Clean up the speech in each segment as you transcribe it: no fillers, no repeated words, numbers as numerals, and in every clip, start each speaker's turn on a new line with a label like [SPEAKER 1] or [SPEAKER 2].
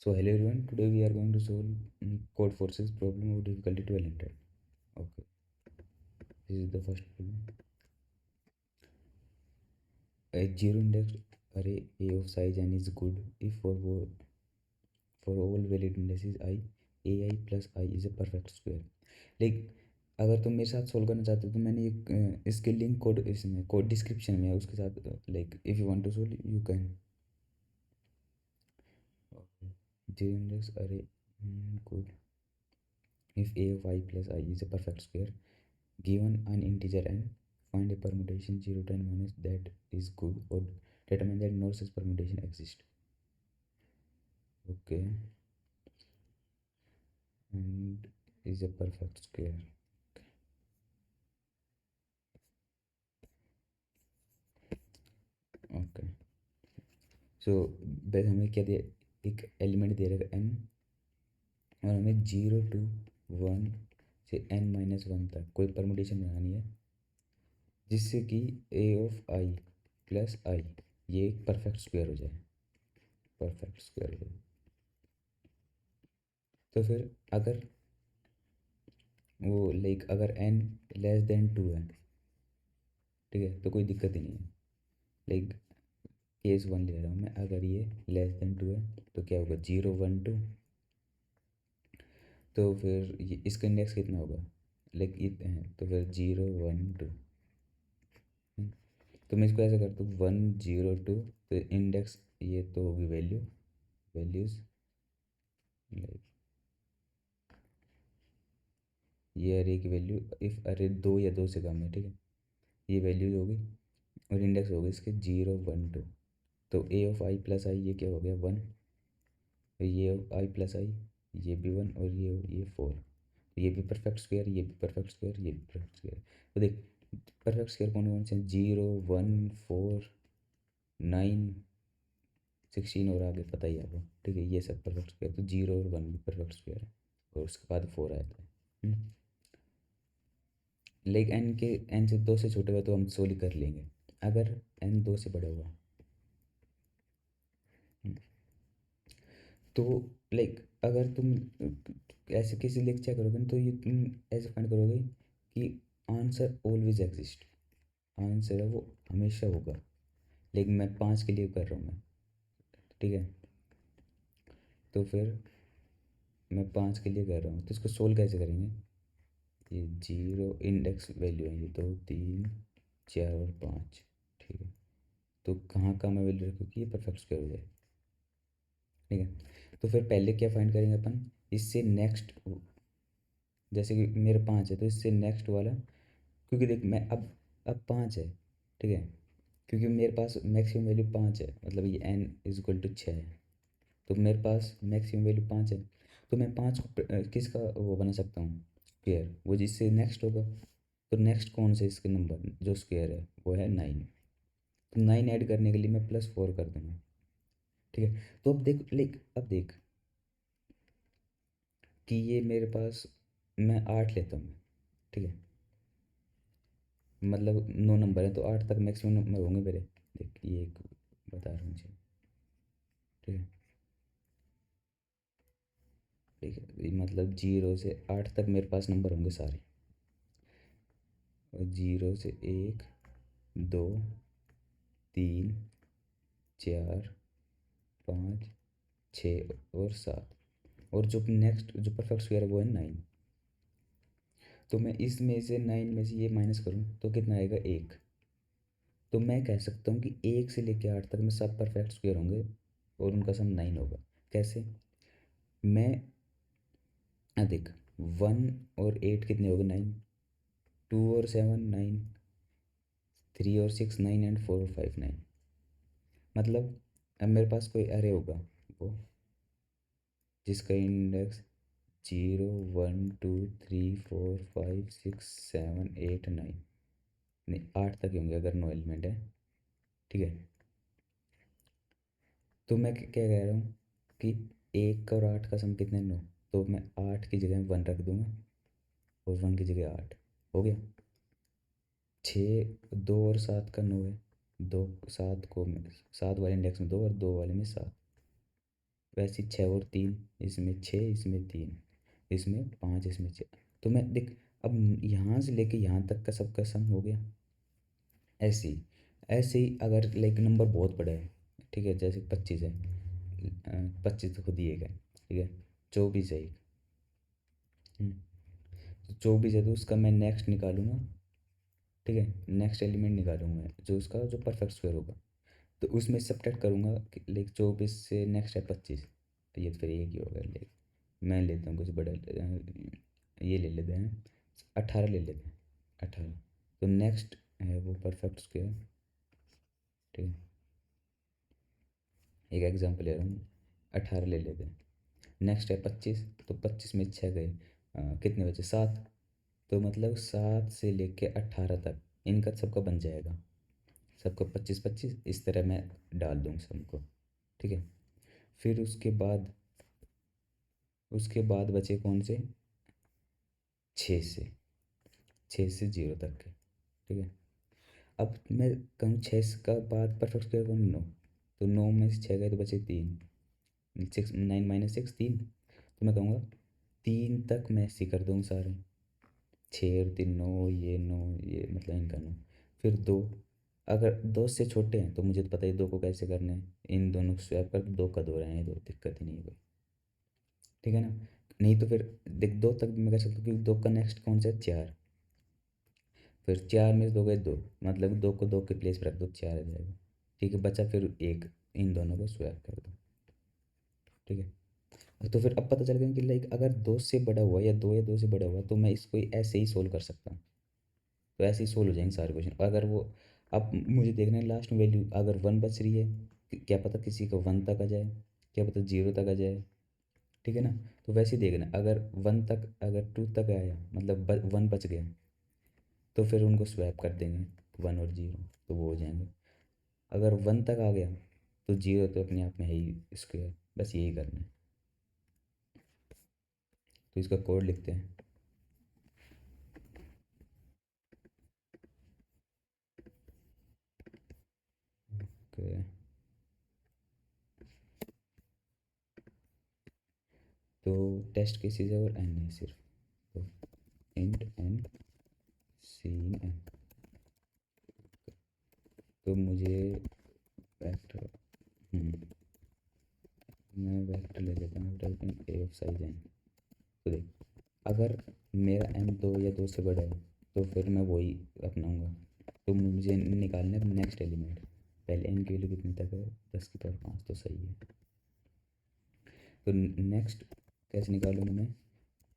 [SPEAKER 1] So hello everyone, today we are going to solve code forces problem of difficulty 1200. Okay, this is the first problem. A zero index array A of size n is good if for all valid indices I, ai plus I is a perfect square. Like अगर तुम मेरे साथ solve करना चाहते हो तो मैंने एक इसके लिंक कोड इसमें कोड डिस्क्रिप्शन में है, उसके साथ like if you want to solve you can. Zero index array good if a of I plus I is a perfect square. Given an integer n, find a permutation 0 to n minus that is good or determine that no such permutation exists. Okay, and is a perfect square. Okay, so हमें क्या दिया, एक element दे रखा n और हमें 0 to 1 से n minus 1 तक कोई परमुटेशन बनानी है जिससे कि a ऑफ i प्लस आई ये एक परफेक्ट स्क्वायर हो जाए, परफेक्ट स्क्वायर हो जाए. तो फिर अगर वो लाइक अगर n लेस देन 2 है, ठीक है, तो कोई दिक्कत ही नहीं है. लाइक केस 1 ले रहा हूँ मैं, अगर ये लेस देन 2 है तो क्या होगा 0 1 2. तो फिर ये इसका इंडेक्स कितना होगा, लाइक इतने हैं तो फिर 0 1 2. तो मैं इसको ऐसे करता हूँ 1 0 2, तो इंडेक्स ये तो होगी वैल्यूज़ लाइक ये अरे की वैल्यू इफ़ अरे 2 या 2 से कम है, ठीक है, ये वैल्यूज होगी और इंडेक्स होगी इसके 0 1 2. तो ए ऑफ आई प्लस आई ये क्या हो गया 1, ये ऑफ आई प्लस आई ये भी 1 और ये 4. ये भी परफेक्ट स्क्वायर, ये भी परफेक्ट स्क्वायर, ये भी परफेक्ट स्क्वायर. तो देख परफेक्ट स्क्वायर कौन कौन से हैं, 0 1 4 9 16 और आगे पता ही है आपको, ठीक है, ये सब परफेक्ट स्क्वायर. तो 0 और 1 भी परफेक्ट स्क्वायर है और उसके बाद 4 आया था. लेकिन एन से 2 से छोटे हुआ तो हम सोल्व कर लेंगे. अगर एन 2 से बड़ा हुआ तो लाइक अगर तुम ऐसे किसी लेक्चर करोगे ना तो ये तुम ऐसे फाइंड करोगे कि आंसर ऑलवेज एग्जिस्ट, आंसर है वो हमेशा होगा. लेकिन मैं 5 के लिए कर रहा हूँ मैं, ठीक है, तो फिर मैं 5 के लिए कर रहा हूँ तो इसको सोल्व कैसे करेंगे. ये 0 इंडेक्स वैल्यू है, ये 2 3 4 और 5, ठीक है. तो कहाँ कहाँ मैं वैल्यू रखूँ कि ये परफेक्ट स्क्वायर हो जाए, ठीक है. तो फिर पहले क्या फाइंड करेंगे अपन, इससे नेक्स्ट, जैसे कि मेरे 5 है तो इससे नेक्स्ट वाला, क्योंकि देख मैं अब 5 है, ठीक है, क्योंकि मेरे पास मैक्सिमम वैल्यू 5 है, मतलब ये n इज इक्वल टू 6 है, तो मेरे पास मैक्सिमम वैल्यू 5 है. तो मैं 5 को किसका वो बना सकता हूँ स्क्वेयर, वो जिससे नेक्स्ट होगा. तो नेक्स्ट कौन से इसके नंबर जो स्क्वेयर है वो है 9. तो 9 ऐड करने के लिए मैं +4 कर दूँगा, ठीक है. तो अब देख लाइक अब देख कि ये मेरे पास मैं 8 लेता हूँ, ठीक है, मतलब 9 नंबर है तो 8 तक मैक्सिमम नंबर होंगे मेरे. देख ये एक बता रहा हूँ मुझे, ठीक है, ठीक है, ये मतलब 0 से 8 तक मेरे पास नंबर होंगे सारे. और 0 से 1 2 3 4 5 6 और 7, और जो नेक्स्ट जो परफेक्ट स्क्वायर है वो है 9. तो मैं इसमें से 9 में से ये माइनस करूँ तो कितना आएगा 1. तो मैं कह सकता हूँ कि 1 से लेकर 8 तक में सब परफेक्ट स्क्वायर होंगे और उनका सम 9 होगा. कैसे, मैं देख 1 और 8 कितने हो गए 9, 2 और 7 9, 3 और 6 9 एंड 4 और 5 9. मतलब अब मेरे पास कोई अरे होगा वो जिसका इंडेक्स 0 1 2 3 4 5 6 7 8 9, नहीं 8 तक ही होंगे अगर नो एलिमेंट है, ठीक है. तो मैं क्या कह रहा हूँ कि 1 और 8 का सम कितने 9, तो मैं 8 की जगह 1 रख दूंगा और 1 की जगह 8 हो गया. 6 2 और 7 का 9 है, 2 7 को 7 वाले इंडेक्स में 2 और 2 वाले में 7, वैसे 6 और 3, इसमें 6, इसमें 3, इसमें 5, इसमें 6। तो मैं देख, अब यहाँ से लेके यहाँ तक का सबका सम हो गया। ऐसे ही, ऐसे ही अगर लाइक नंबर बहुत बड़ा है, ठीक है, जैसे 25 है, 25 तो खुद ही एक है, ठीक है, 24 है एक। हम्म, तो 24 है तो उसका मैं नेक्स्ट निकालूंगा, ठीक है, नेक्स्ट एलिमेंट निकालूंगा मैं, जो उसका जो परफेक्ट स्क्वायर होगा, तो उसमें सब्ट्रैक्ट करूंगा लाइक 24 से नेक्स्ट है 25, तो ये तो फिर एक ही होगा लाइक। मैं लेता हूँ कुछ बड़ा, ये ले लेते हैं, 18 ले लेते हैं, 18। तो नेक्स्ट है वो परफेक्ट स्क्वायर, ठीक है, एक एग्जांपल ले रहा हूँ, 18 ले लेते हैं। नेक्स्ट है 25, तो 25 में 6 गए, कितने बचे, 7। तो मतलब 7 से लेके 18 तक इनका सबका बन जाएगा, सबको 25 25 इस तरह मैं डाल दूँगा सबको, ठीक है। फिर उसके बाद बचे कौन से, 6 से 0 तक के, ठीक है। अब मैं कहूँ 6 का बाद परफेक्ट स्क्वायर कौन, 9। तो 9 में से 6 गए तो बचे 3, 6 9 माइनस 6 3। तो मैं कहूँगा 3 तक मैं ऐसे कर दूँ सारे, 6 और 3 9, ये 9, ये मतलब इनका 9। फिर 2, अगर 2 से छोटे हैं तो मुझे तो पता ही 2 को कैसे करना है, इन दोनों को स्वैप कर 2 का 2 रहें, तो दिक्कत ही नहीं है कोई, ठीक है ना। नहीं तो फिर देख, 2 तक भी मैं कर सकता हूँ क्योंकि 2 का नेक्स्ट कौन सा है, 4। फिर 4 में से 2 गए 2, मतलब 2 को 2 के प्लेस पर रख दो, 4 आ जाएगा, ठीक है। बचा फिर एक, इन दोनों को स्वैप कर दो, ठीक है। तो फिर अब पता चल गया कि लाइक अगर 2 से बड़ा हुआ या 2 से बड़ा हुआ तो मैं इसको ऐसे ही सोल्व कर सकता हूँ। तो ऐसे ही सोल्व हो जाएंगे सारे क्वेश्चन। अगर वो, अब मुझे देखना है लास्ट में वैल्यू अगर 1 बच रही है, क्या पता किसी का 1 तक आ जाए, क्या पता 0 तक आ जाए, ठीक है ना। तो वैसे ही देखना, अगर 1 तक, अगर 2 तक आया मतलब 1 बच गया, तो फिर उनको स्वैप कर देंगे 1 और 0, तो वो हो जाएंगे। अगर 1 तक आ गया तो 0 तो अपने आप में है ही स्क्वायर, बस यही करना है। तो इसका कोड लिखते हैं, ओके। तो टेस्ट केसेस है और एन है सिर्फ, तो इंट एन सीन एन। तो मुझे वेक्टर, मैं वेक्टर ले लेता हूँ, typing A of size N. तो देख, अगर मेरा एम 2 या 2 से बड़ा है तो फिर मैं वही अपनाऊंगा। तो मुझे निकालना है नेक्स्ट एलिमेंट, पहले एन की वैल्यू कितनी तक है, 10 की पावर 5, तो सही है। तो नेक्स्ट कैसे निकालूंगा मैं,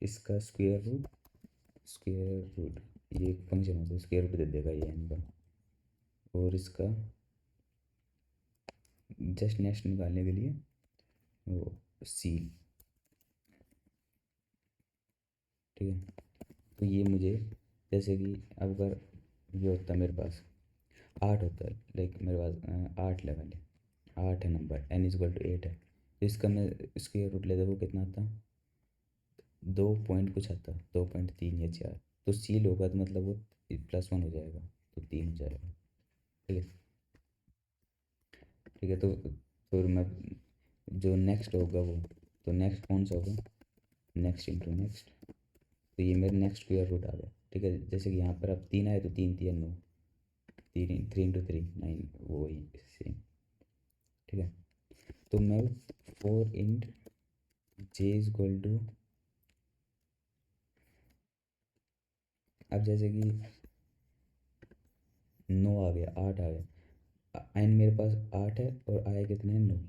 [SPEAKER 1] इसका स्क्वायर रूट, ये एक फंक्शन होता है, स्क्वायर रूट दे देगा ये एन का। और इसका जस्ट नेक्स्ट निकालने के लिए वो सी, ठीक है। तो ये मुझे, जैसे कि अब अगर ये होता है मेरे पास 8 होता है, लाइक मेरे पास 8 लगा ले, 8 है number, N is equal to 8 है, तो इसका मैं स्क्वायर रूट लेता, वो कितना आता, 2 पॉइंट कुछ आता, 2.3 या 4। तो सी होगा तो मतलब वो +1 हो जाएगा, तो 3 हो जाएगा, ठीक है। ठीक है, तो फिर मैं जो नेक्स्ट होगा वो, तो नेक्स्ट कौन सा होगा, नेक्स्ट इंटू नेक्स्ट। तो ये मेरा नेक्स्ट स्क्वायर रूट आ गया, ठीक है। जैसे कि यहाँ पर अब 3 आए तो 3 3 9, 3 3 इंटू 3 9, वो ही सेम, ठीक है। तो मैं 4 int J is equal to, अब जैसे कि 9 आ गया, 8 आ गया, एन मेरे पास 8 है और आया कितने हैं, 9,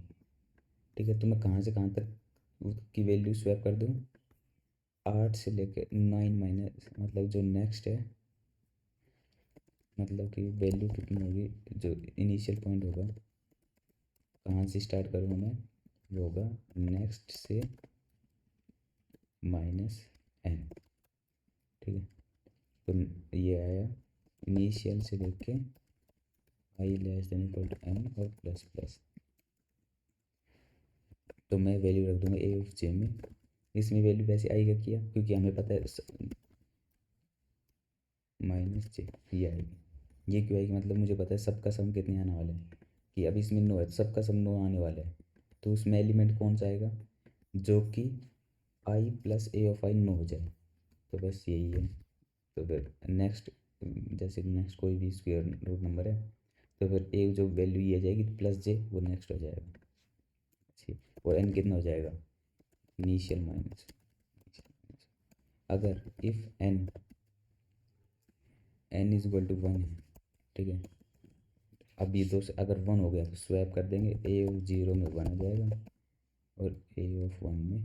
[SPEAKER 1] ठीक है। तो मैं कहाँ से कहाँ तक की वैल्यू स्वैप कर दूँ, 8 से लेकर 9 माइनस, मतलब जो नेक्स्ट है, मतलब कि वैल्यू कितनी होगी, जो इनिशियल पॉइंट होगा, कहाँ से स्टार्ट करूँगा मैं, वो होगा नेक्स्ट से -n, ठीक है। तो ये आया इनिशियल से लेके i less than equal to n और प्लस प्लस। तो मैं वैल्यू रख दूंगा ए ऑफ जे में, इसमें वैल्यू वैसे आएगा किया, क्योंकि हमें पता है -j ये आएगी। ये क्यों आएगी, मतलब मुझे पता है सबका सम कितने आने वाले हैं, कि अब इसमें 9 है तो सबका सम 9 आने वाला है, तो उसमें एलिमेंट कौन सा आएगा, जो कि I plus A of I नो हो जाए। तो बस यही है। तो फिर नेक्स्ट, जैसे नेक्स्ट कोई भी स्क्वायर रूट नंबर है, तो फिर ए जो वैल्यू ये आ जाएगी प्लस जे, वो नेक्स्ट हो जाएगा। ठीक, और एन कितना हो जाएगा, इनिशियल माइनस। अगर if N is equal to one है, ठीक है, अब ये दो से अगर वन हो गया तो स्वैप कर देंगे, ए ऑफ जीरो में वन हो जाएगा और ए ऑफ वन में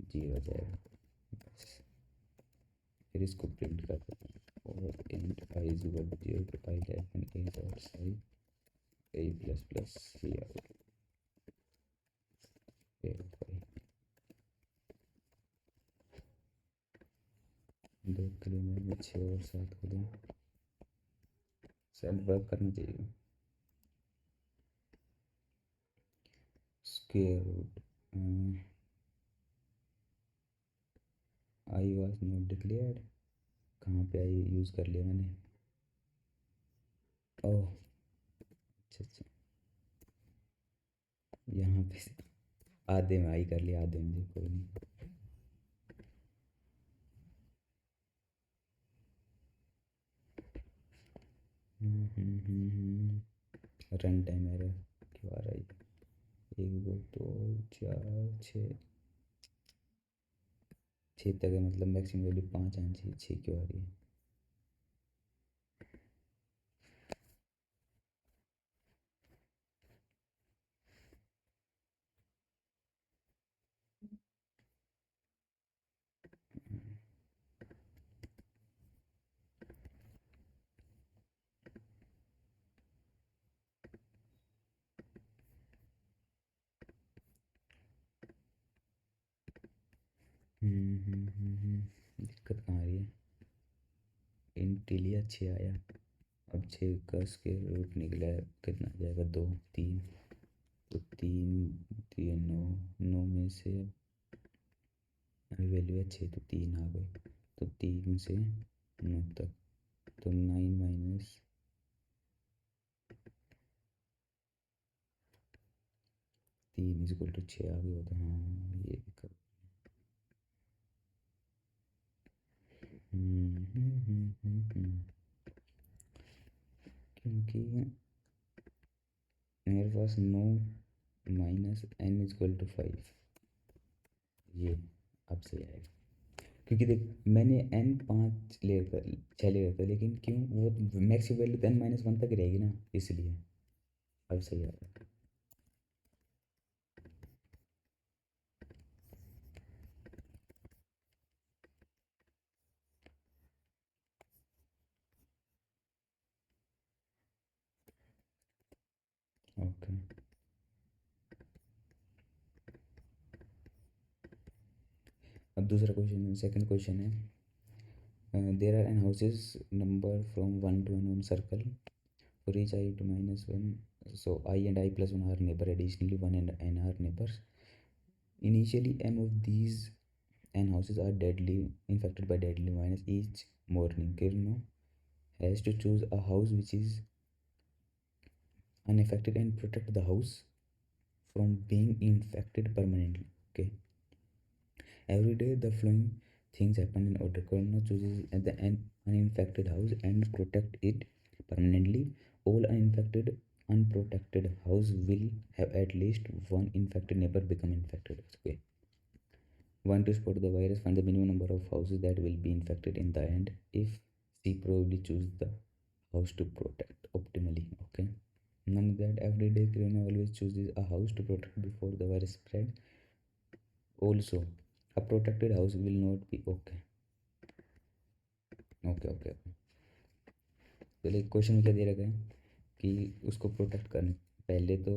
[SPEAKER 1] जीरो हो जाएगा। बस फिर इसको प्रिंट कर देते हैं, और int I is equal to zero तो I less than A dot I A plus plus cout A of I. दो के लिए मैं 6 और 7 को दूँ, सेट वर्क करना चाहिए। Square root I was not declared, कहाँ पे आई यूज़ कर लिया मैंने, ओह अच्छा अच्छा, यहाँ पे आधे में आई कर लिया, आधे में जी, कोई नहीं। रन टाइम एरर क्यों आ रहा है, एक दो दो चार छः, छः तक है, मतलब मैक्सिमम वैल्यू 5 आनी चाहिए, 6 क्यों आ रही है। दिक्कत कहाँ आ रही है, इंटीलिया 6 आया, अब 6 का स्क्वायर रूट निकला है, कितना आ जाएगा, 2 3, तो 3 3 9, 9 में से अभी वैल्यू है 6 तो 3 आ गई, तो 3 से 9 तक, तो 9 माइनस 3 इज इक्वल टू 6 आ गया, तो हाँ ये दिक्कत। क्योंकि मेरे पास 9 minus N is equal to 5, ये अब सही आएगा। क्योंकि देख मैंने एन 5 ले कर 6 ले रखा, लेकिन क्यों वो मैक्सिमम वैल्यू तो एन माइनस वन तक रहेगी ना, इसलिए अब सही आएगा। ओके, अब दूसरा क्वेश्चन, सेकंड क्वेश्चन है, there are N houses number from one to N one circle for each I to minus 1, so I and I plus 1 are neighbor, additionally 1 and n are neighbors. Initially n of these n houses are deadly infected by deadly virus. Each morning Kirno has to choose a house which is unaffected and protect the house from being infected permanently. Okay, every day the following things happen in order. Kirno chooses the uninfected house and protect it permanently. All uninfected unprotected house will have at least one infected neighbor become infected. Okay, one to spot the virus, find the minimum number of houses that will be infected in the end. If she probably choose the house to protect optimally. Okay, none that every day Kirana always chooses a house to protect before the virus spread. Also, a protected house will not be okay. Okay. चलिए question में क्या दे रखा है कि उसको protect करने पहले तो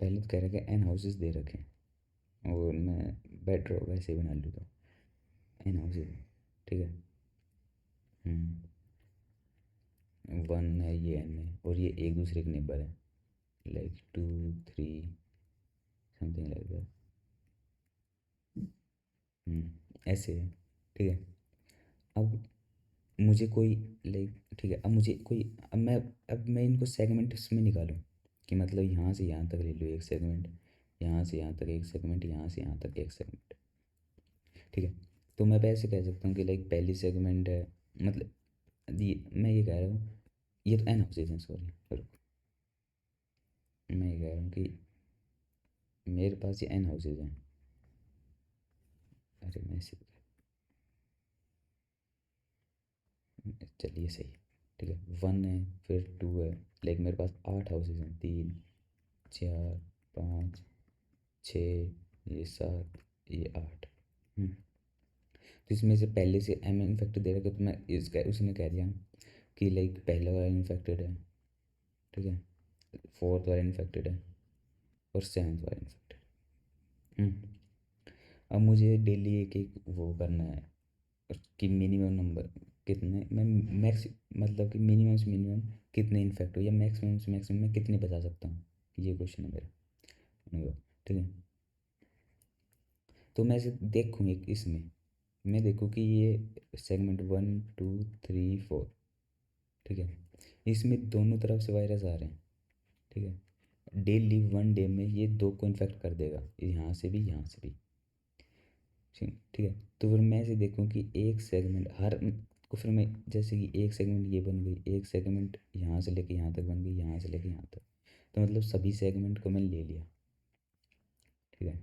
[SPEAKER 1] पहले तो कह रहा है कि एन हाउसेस दे रखे हैं, और मैं बेटर वैसे ही बना लेता हूँ एन हाउसेस, ठीक है। वन है, ये एन है, और ये एक दूसरे के नेबर है, लाइक 2 3 समथिंग लाइक दैट। ऐसे है। ठीक है। अब मुझे कोई लाइक, ठीक है, अब मुझे कोई, अब मैं इनको सेगमेंट्स में निकालूं कि मतलब यहाँ से यहाँ तक ले लो एक सेगमेंट, यहाँ से यहाँ तक एक सेगमेंट, यहाँ से यहाँ तक एक सेगमेंट। ठीक है। तो मैं ऐसे कह सकता हूँ कि लाइक पहली सेगमेंट है, मतलब ये मैं ये कह रहा हूँ, ये तो एन हाउसेज हैं, सॉरी, मैं ये कह रहा हूँ कि मेरे पास ये एन हाउसेज हैं। अरे मैं इसे, चलिए सही है। ठीक है, वन है, फिर टू है, लाइक मेरे पास 8 हाउसेज हैं, 3, 4, 5, 6, ये 7, ये 8। तो इसमें से पहले से एम इन्फेक्टेड दे रखा है, तो मैं इसका उसने कह दिया कि लाइक पहला वाला इन्फेक्टेड है, ठीक है, फोर्थ वाला इन्फेक्टेड है, और सेवन्थ वाला इन्फेक्टेड। अब मुझे डेली एक एक वो करना है कि मिनिमम नंबर कितने मैं, मैक्स मतलब कि मिनिमम से मिनिमम कितने इन्फेक्ट हो, या मैक्सिमम से मैक्सिमम मैं कितने बचा सकता हूँ, ये क्वेश्चन है मेरा। ठीक है। तो मैं इसे देखूँ एक इसमें, मैं देखूँ कि ये सेगमेंट 1 2 3 4, ठीक है, इसमें दोनों तरफ से वायरस आ रहे हैं। ठीक है। डेली 1 डे में ये 2 को इन्फेक्ट कर देगा, यहाँ से भी यहाँ से भी। ठीक है। तो फिर मैं ऐसे देखूँ कि एक सेगमेंट हर को, फिर मैं जैसे कि एक सेगमेंट ये बन गई, एक सेगमेंट यहाँ से लेके यहाँ तक बन गई, यहाँ से लेके यहाँ तक, तो मतलब सभी सेगमेंट को मैंने ले लिया। ठीक है।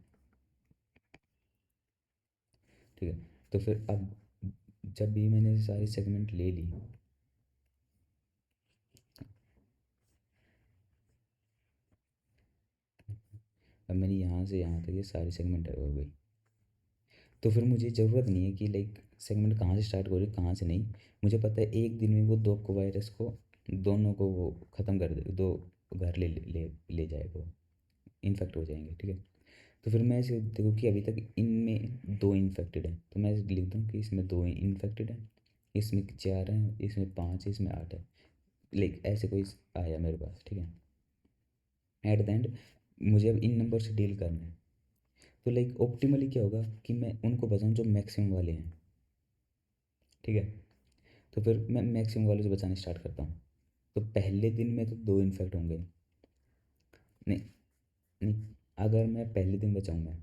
[SPEAKER 1] ठीक है। तो फिर अब जब भी मैंने सारी सेगमेंट ले ली, अब मैंने यहाँ से यहाँ तक ये सारी सेगमेंट हो गई, तो फिर मुझे ज़रूरत नहीं है कि लाइक सेगमेंट कहाँ से स्टार्ट हो रही है कहाँ से नहीं। मुझे पता है एक दिन में वो दो को वायरस को, दोनों को वो ख़त्म कर दे, दो घर ले जाएगा, वो इन्फेक्ट हो जाएंगे। ठीक है। तो फिर मैं ऐसे देखो कि अभी तक इनमें 2 इन्फेक्टेड हैं, तो मैं ऐसे लिख दूँ कि इसमें 2 इन्फेक्टेड हैं, इसमें 4 हैं, इसमें 5 है, इसमें 8 है, लाइक ऐसे कोई आया मेरे पास। ठीक है। एट द एंड मुझे अब इन नंबर से डील करना है। तो लाइक ऑप्टिमली क्या होगा कि मैं उनको बचाऊँ जो मैक्सिमम वाले हैं। ठीक है। तो फिर मैं मैक्सिमम वाले से बचाना स्टार्ट करता हूँ। तो पहले दिन में तो 2 इन्फेक्ट होंगे, नहीं, नहीं, अगर मैं पहले दिन बचाऊँ,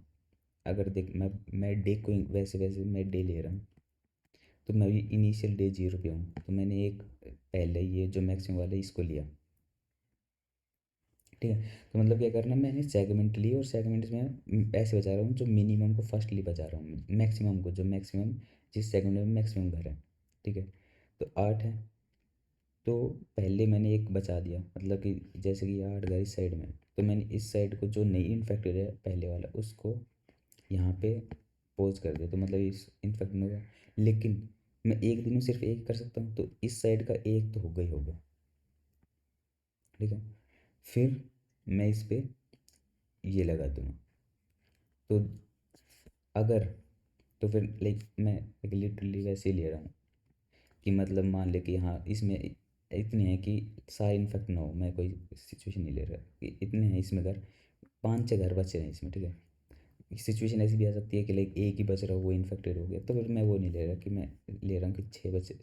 [SPEAKER 1] अगर देख मैं डे को वैसे वैसे मैं डे ले रहा हूँ, तो मैं भी इनिशियल डे 0 पे हूँ, तो मैंने एक पहले ये जो मैक्सिमम वाला है इसको लिया। ठीक है। तो मतलब क्या करना, मैंने सेगमेंट ली, और सेगमेंट में ऐसे बचा रहा हूँ जो मिनिमम को फर्स्टली बचा रहा हूँ, मैक्सिमम को जो मैक्सिमम जिस सेगमेंट में मैक्सिमम घर है। ठीक है। तो 8 है, तो पहले मैंने एक बचा दिया, मतलब कि जैसे कि 8 घर इस साइड में, तो मैंने इस साइड को जो नहीं इन्फेक्टेड है पहले वाला उसको यहाँ पे पॉज कर दिया, तो मतलब इस इन्फेक्ट नहीं होगा। लेकिन मैं एक दिन में सिर्फ एक कर सकता हूँ, तो इस साइड का एक तो होगा ही होगा। ठीक है। फिर मैं इस पे ये लगा दूँगा, तो अगर, तो फिर लाइक मैं एक लिटरली वैसे ही ले रहा हूँ कि मतलब मान ले कि हाँ इसमें इतने हैं कि सारे इन्फेक्ट ना हो, मैं कोई सिचुएशन नहीं ले रहा कि इतने हैं इसमें घर, 5 6 घर बचे हैं इसमें। ठीक है। सिचुएशन ऐसी भी आ सकती है कि लाइक एक ही बच रहा हो वो इन्फेक्टेड हो गया, तो फिर मैं वो नहीं ले रहा कि मैं ले रहा हूँ कि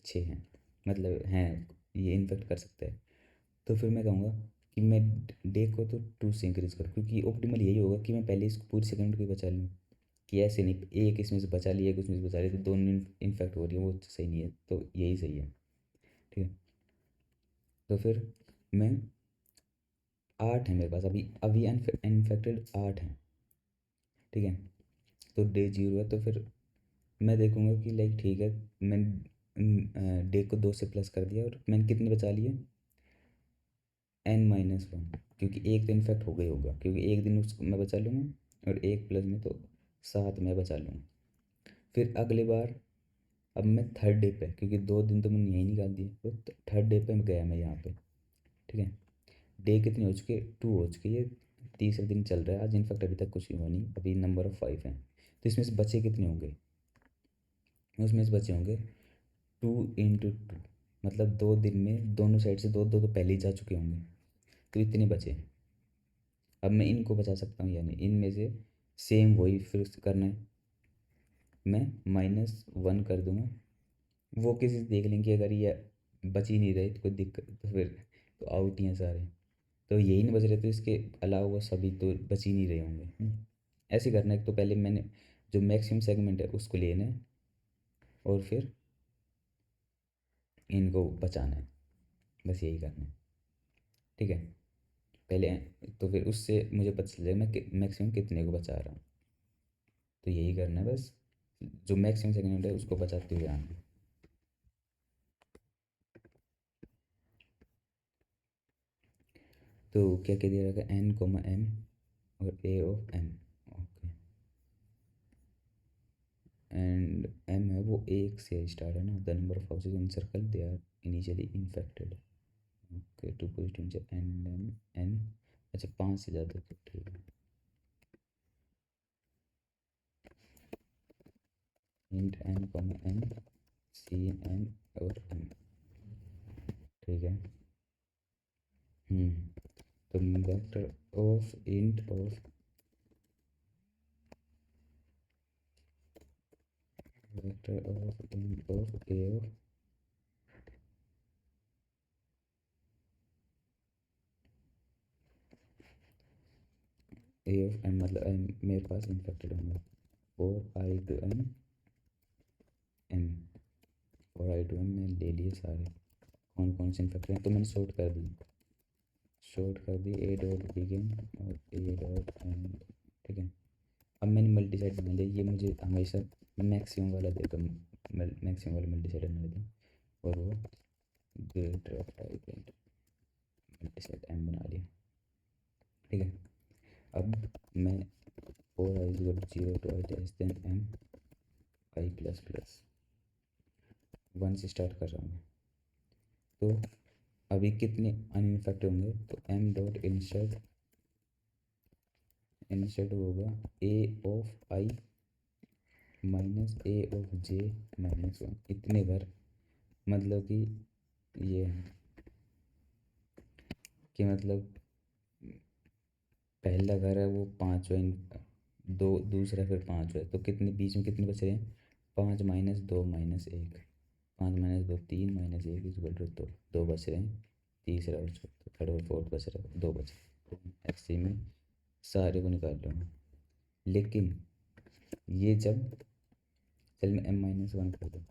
[SPEAKER 1] 6 हैं, मतलब हैं, ये इन्फेक्ट कर सकता है। तो फिर मैं कहूँगा कि मैं डे को तो 2 से इंक्रीज़ करूँ, क्योंकि ऑप्टिमल यही होगा कि मैं पहले इसको पूरी सेकंड को ही बचा लूँ, कि ऐसे नहीं एक इसमें से बचा लिया, एक उसमें से बचा लिया, तो दोनों इन्फेक्ट हो रही है, वो सही नहीं है, तो यही सही है। ठीक है। तो फिर मैं 8 है मेरे पास अभी, अभी इन्फेक्टेड 8 हैं। ठीक है। तो डे 0 है, तो फिर मैं देखूँगा कि लाइक ठीक है, मैंने डे को 2 से प्लस कर दिया, और मैंने कितने बचा लिए, n-1, क्योंकि एक तो इन्फेक्ट हो गई होगा, क्योंकि एक दिन उसको मैं बचा लूँगा, और एक प्लस में तो 7 मैं बचा लूँगा। फिर अगली बार, अब मैं थर्ड डे पे, क्योंकि 2 दिन तो मैंने यहीं निकाल दिए, तो थर्ड डे पे गया मैं यहाँ पे। ठीक है। डे कितने हो चुके, 2 हो चुके, ये तीसरा दिन चल रहा है आज, इनफैक्ट अभी तक कुछ हुआ नहीं, अभी नंबर ऑफ़ 5 हैं। तो इसमें से बचे कितने होंगे, उसमें से बचे होंगे 2 × 2, मतलब 2 दिन में दोनों साइड से दो दो तो पहले ही जा चुके होंगे, तो इतने बचे। अब मैं इनको बचा सकता हूँ या नहीं, इनमें से सेम वही फिर से करना है, मैं -1 कर दूंगा। वो किसी से देख लेंगे, अगर ये बच ही नहीं रहे तो कोई दिक्कत, तो फिर तो आउट ही हैं सारे। तो यही नहीं बच रहे तो इसके अलावा सभी तो बच ही नहीं रहे होंगे। ऐसे करना है, तो पहले मैंने जो मैक्सिमम सेगमेंट है उसको लेना है और फिर इनको बचाना है, बस यही करना है। ठीक है, पहले तो फिर उससे मुझे पता चल जाएगा मैं मैक्सिमम कितने को बचा रहा हूँ। तो यही करना है बस, जो मैक्सिमम सेगमेंट है उसको बचाते हुए आना है। तो क्या क्या दे रखा है, एन कोमा एम और A of M. Okay, and M है वो एक से स्टार्ट है ना, the number of houses in circle they are initially infected. Okay, two positive and M N, अच्छा 5 से ज़्यादा, तो ठीक है। Int N comma N C N और एम, ठीक है। तो vector of int of, vector of int of A of, A of M मतलब एम मेरे पास इन्फेक्टेड होंगे, और आई टू एम एम, और आई टू एम मैंने ले लिए सारे, कौन कौन से इन्फेक्टेड हैं तो मैंने शॉर्ट कर दी ए डॉट बिगिन और ए डॉट एंड। ठीक है, अब मैंने मल्टी साइड बना लिया, ये मुझे हमेशा मैक्सिमम वाला देगा, मैक्सिमम वाला मल्टी साइड बना देता हूँ, और वो greater of I greater multi side M बना लिया। ठीक है, अब मैं for I is equal to 0 to I less than M I plus plus 1 से स्टार्ट कर रहा हूँ मैं। तो अभी कितने अनइन्फेक्टेड होंगे, तो एम डॉट इंसर्ट होगा A of I minus A of J -1, इतने घर, मतलब कि ये है कि मतलब पहला घर है वो 5 है, दो दूसरा फिर 5 है, तो कितने बीच में कितने बच रहे हैं, 5 -2 -1, 5 - 2 3 -1 इक्वल टू 2, 2 बच रहे हैं, तीसरा और चौथा थर्ड और फोर्थ बच रहा है, 2 बच रहे हैं, ऐसे में सारे को निकाल लूँगा। लेकिन ये जब, चल मैं m-1 कर दूँ,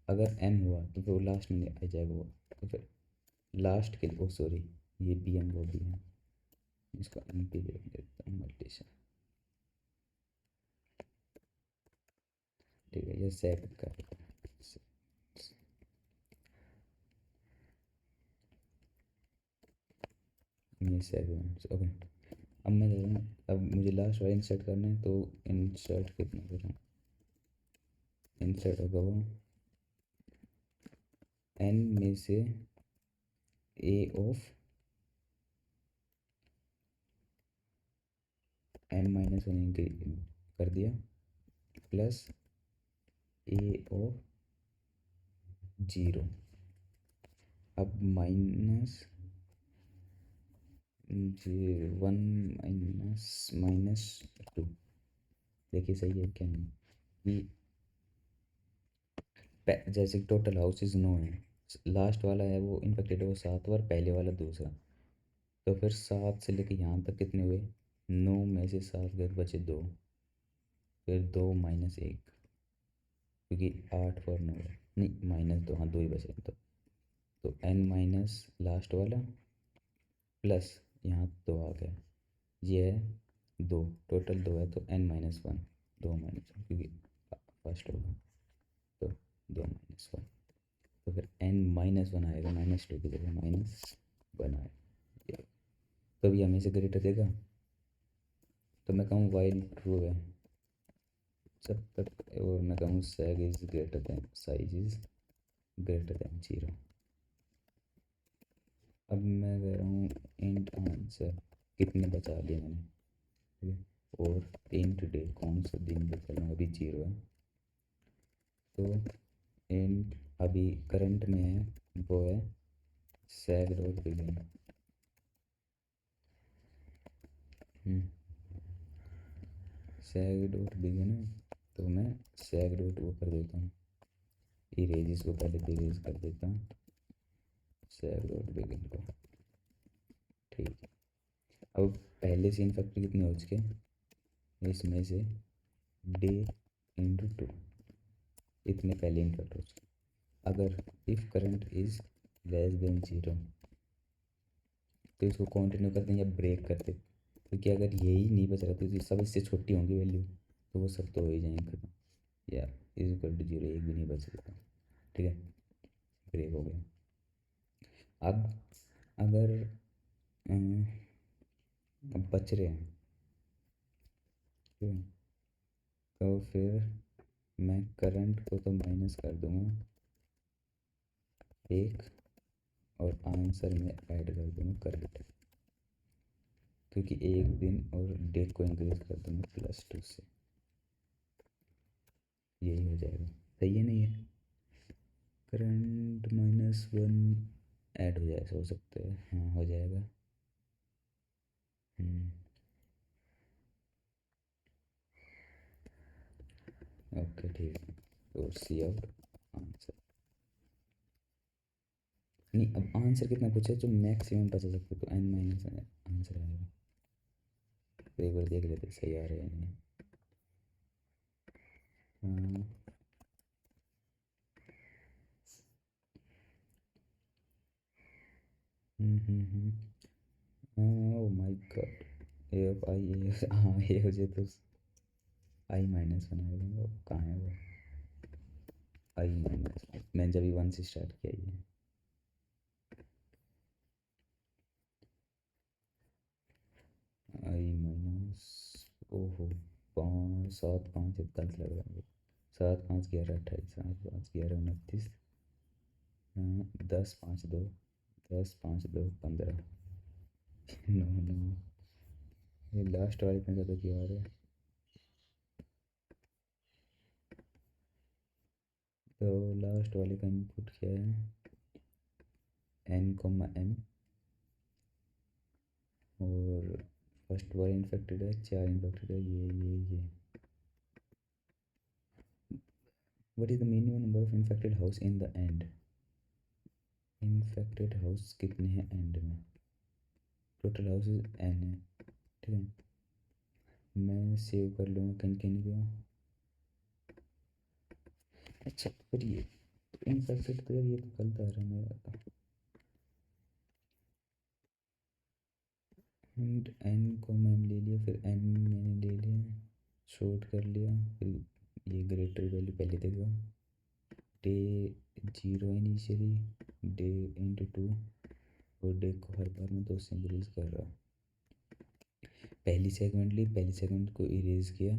[SPEAKER 1] अगर m हुआ तो फिर वो लास्ट में आ जाएगा वो, तो फिर लास्ट के लिए, ओ सॉरी ये बी एम वो भी है, इसको एम पी दे देता हूँ मल्टीशन। ठीक है, ये सेव कर, ये सेव ओके। अब मैं दे रहा हूँ, अब मुझे लास्ट वाला इंसर्ट करना है, तो इंसर्ट कितना करूँ, इंसर्ट होगा वो एन में से ए ऑफ m-1 कर दिया प्लस ए ऑफ 0, अब -1 -2, देखिए सही है क्या नहीं, कि जैसे टोटल हाउसेज 9 है, लास्ट वाला है वो इन्फेक्टेड है वो 7 और पहले वाला दूसरा, तो फिर 7 से लेके यहाँ तक कितने हुए, 9 में से 7 गए बचे 2, फिर 2 -1, क्योंकि 8 और 9 है, नहीं -2, हाँ 2 ही बचे हैं, तो n माइनस लास्ट वाला प्लस यहाँ 2 आ गया, ये है 2, टोटल 2 है, तो n-1, 2 -1 क्योंकि फर्स्ट होगा, तो 2 -1, तो फिर n-1 आएगा, -2 की जगह -1 आएगा, तो भी हमें से ग्रेटर देगा, तो मैं कहूँ वाइल ट्रू है जब तक, और मैं कहूँ sag is greater than size is greater than 0। अब मैं कह रहा हूँ इंट आंसर कितने बचा लिए मैंने, ठीक है, और इंट डे कौन सा दिन पे चल रहा हूँ, अभी 0 है, तो इंट अभी करंट में है वो है सैग डॉट बिगिन, सैग डॉट बिगिन है, तो मैं सैग डॉट वो कर देता हूँ, इरेज, इसको पहले तो इरेज कर देता हूँ सैग डॉट बिगिन को। ठीक है, अब पहले से इनफैक्ट कितने हो चुके, इसमें से डे इंटू टू, इतने पहले इनफैक्ट हो चुके। अगर if current is less than zero तो इसको कंटिन्यू करते हैं या ब्रेक करते, क्योंकि अगर यही नहीं बच रहा तो ये सब इससे छोटी होंगी वैल्यू, तो वो सब तो हो ही जाएंगे खत्म, या इज इक्वल टू जीरो, एक भी नहीं बच रहा। ठीक है, ब्रेक हो गया। अब अगर अब बच रहे हैं, ठीक है, तो फिर मैं करंट को तो माइनस कर दूंगा एक, और आंसर में ऐड कर दूंगा करंट, क्योंकि एक दिन और डे को इंक्रीज कर दूंगा +2 से, यही हो जाएगा। सही है नहीं है, करंट -1 ऐड हो जाए, हो सकता है, हाँ हो जाएगा। ओके ठीक है, तो सी आउट आंसर। नहीं, अब आंसर कितना पूछा है, जो मैक्सिमम बचा सकते, तो n - आंसर आएगा। तो एक बार देख लेते सही आ रहा है या नहीं। हाँ, oh my god, A of I, A हाँ ए हो जाए तो I-1 आएगा, वो कहाँ है वो, I-, मैंने जब 1 से स्टार्ट किया ये, I-, ओहो, 5 7 5 गलत लग रहा है, 7 5 11 28, 7 5 11 29, 10 5 2, 10 5 2 15, 9 9, ये लास्ट वाले इतना ज़्यादा क्यों आ रहा है। तो लास्ट वाले का इनपुट क्या है, n, और फर्स्ट वाला इन्फेक्टेड है, 4 इन्फेक्टेड है, ये what is the minimum number of infected house in the end, infected house कितने हैं एंड में, टोटल हाउसेज n है। ठीक है, मैं सेव कर लूँगा कंटिन्यू को। अच्छा, पर ये इन्फेक्टेड तो यार, ये तो गलत आ रहा है मेरा तो, एंड n को मैंने ले लिया, फिर n मैंने ले लिया, शॉर्ट कर लिया, फिर ये ग्रेटर वैल्यू पहले देगा, डे 0 इनिशियली, डे इंटू 2, और डे को हर बार में 2 से इंक्रीज कर रहा। पहली सेगमेंट ली, पहली सेगमेंट को इरेज किया।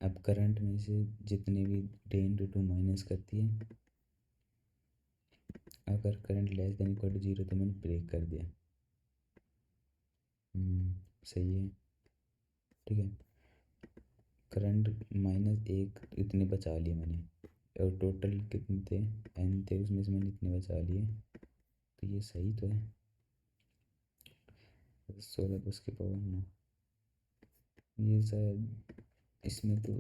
[SPEAKER 1] अब करंट में से जितने भी डे इंटू 2 माइनस करती है, अगर current less than equal to 0 तो मैंने ब्रेक कर दिया। सही है, ठीक है, करंट -1 इतने बचा लिए मैंने, और टोटल कितने थे, n थे, उसमें से मैंने इतने बचा लिए, तो ये सही तो है। 16 + 9, ये शायद इसमें तो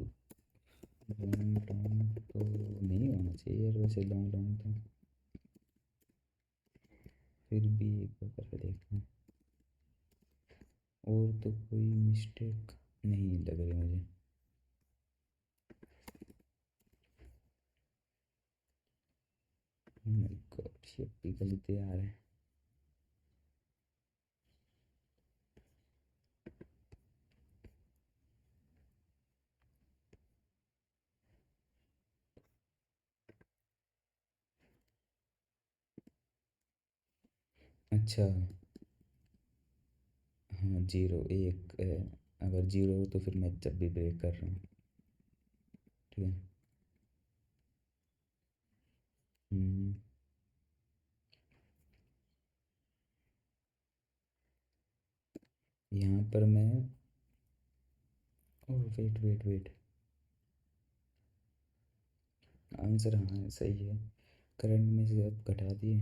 [SPEAKER 1] लॉन्ग टर्म तो नहीं होना चाहिए यार, वैसे लॉन्ग टर्म तो, फिर भी एक बार करके देखते हैं, और तो कोई मिस्टेक नहीं लग रही मुझे। ओह माय गॉड, ये भी गलती आ रहा है। अच्छा, हाँ 0 1 है, अगर 0 हो तो फिर मैं जब भी ब्रेक कर रहा हूँ। ठीक है, हम्म, यहाँ पर मैं, oh wait wait wait, answer हाँ सही है, करंट में से अब घटा दिए,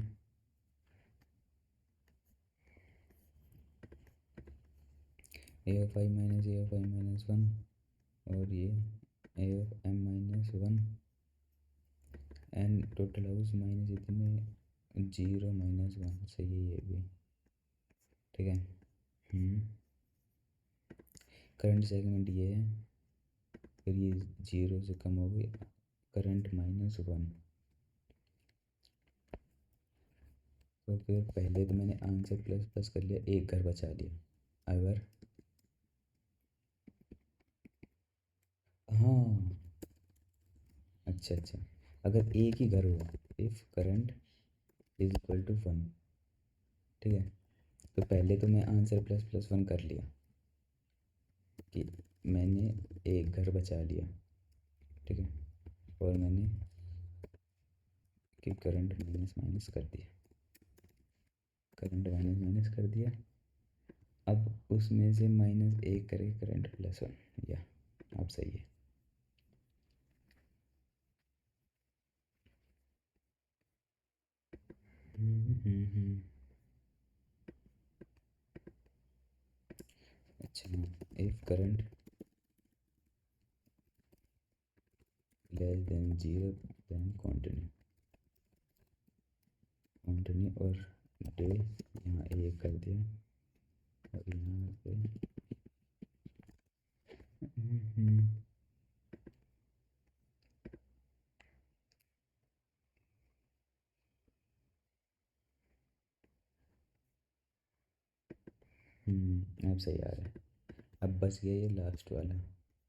[SPEAKER 1] A of I minus A of I minus one, और ये A of M minus one, N total house minus इतने जीरो माइनस वन, सही है ये भी, ठीक है। करंट सेगमेंट ये है, फिर ये जीरो से कम हो गई, करंट माइनस वन। तो फिर पहले तो मैंने आंसर प्लस प्लस कर लिया, एक घर बचा लिया। अगर हाँ, अच्छा अच्छा, अगर एक ही घर हो, if current is equal to one, ठीक है, तो पहले तो मैं आंसर प्लस प्लस वन कर लिया कि मैंने एक घर बचा लिया, ठीक है, और मैंने कि करंट माइनस माइनस कर दिया, करंट माइनस माइनस कर दिया। अब उसमें से माइनस एक करें करंट प्लस वन, या अब सही है। अच्छा, if current less than zero then continue, continue, और डे यहाँ एक कर दिया, और यहाँ पे अब सही आ रहा है। अब बस ये लास्ट वाला,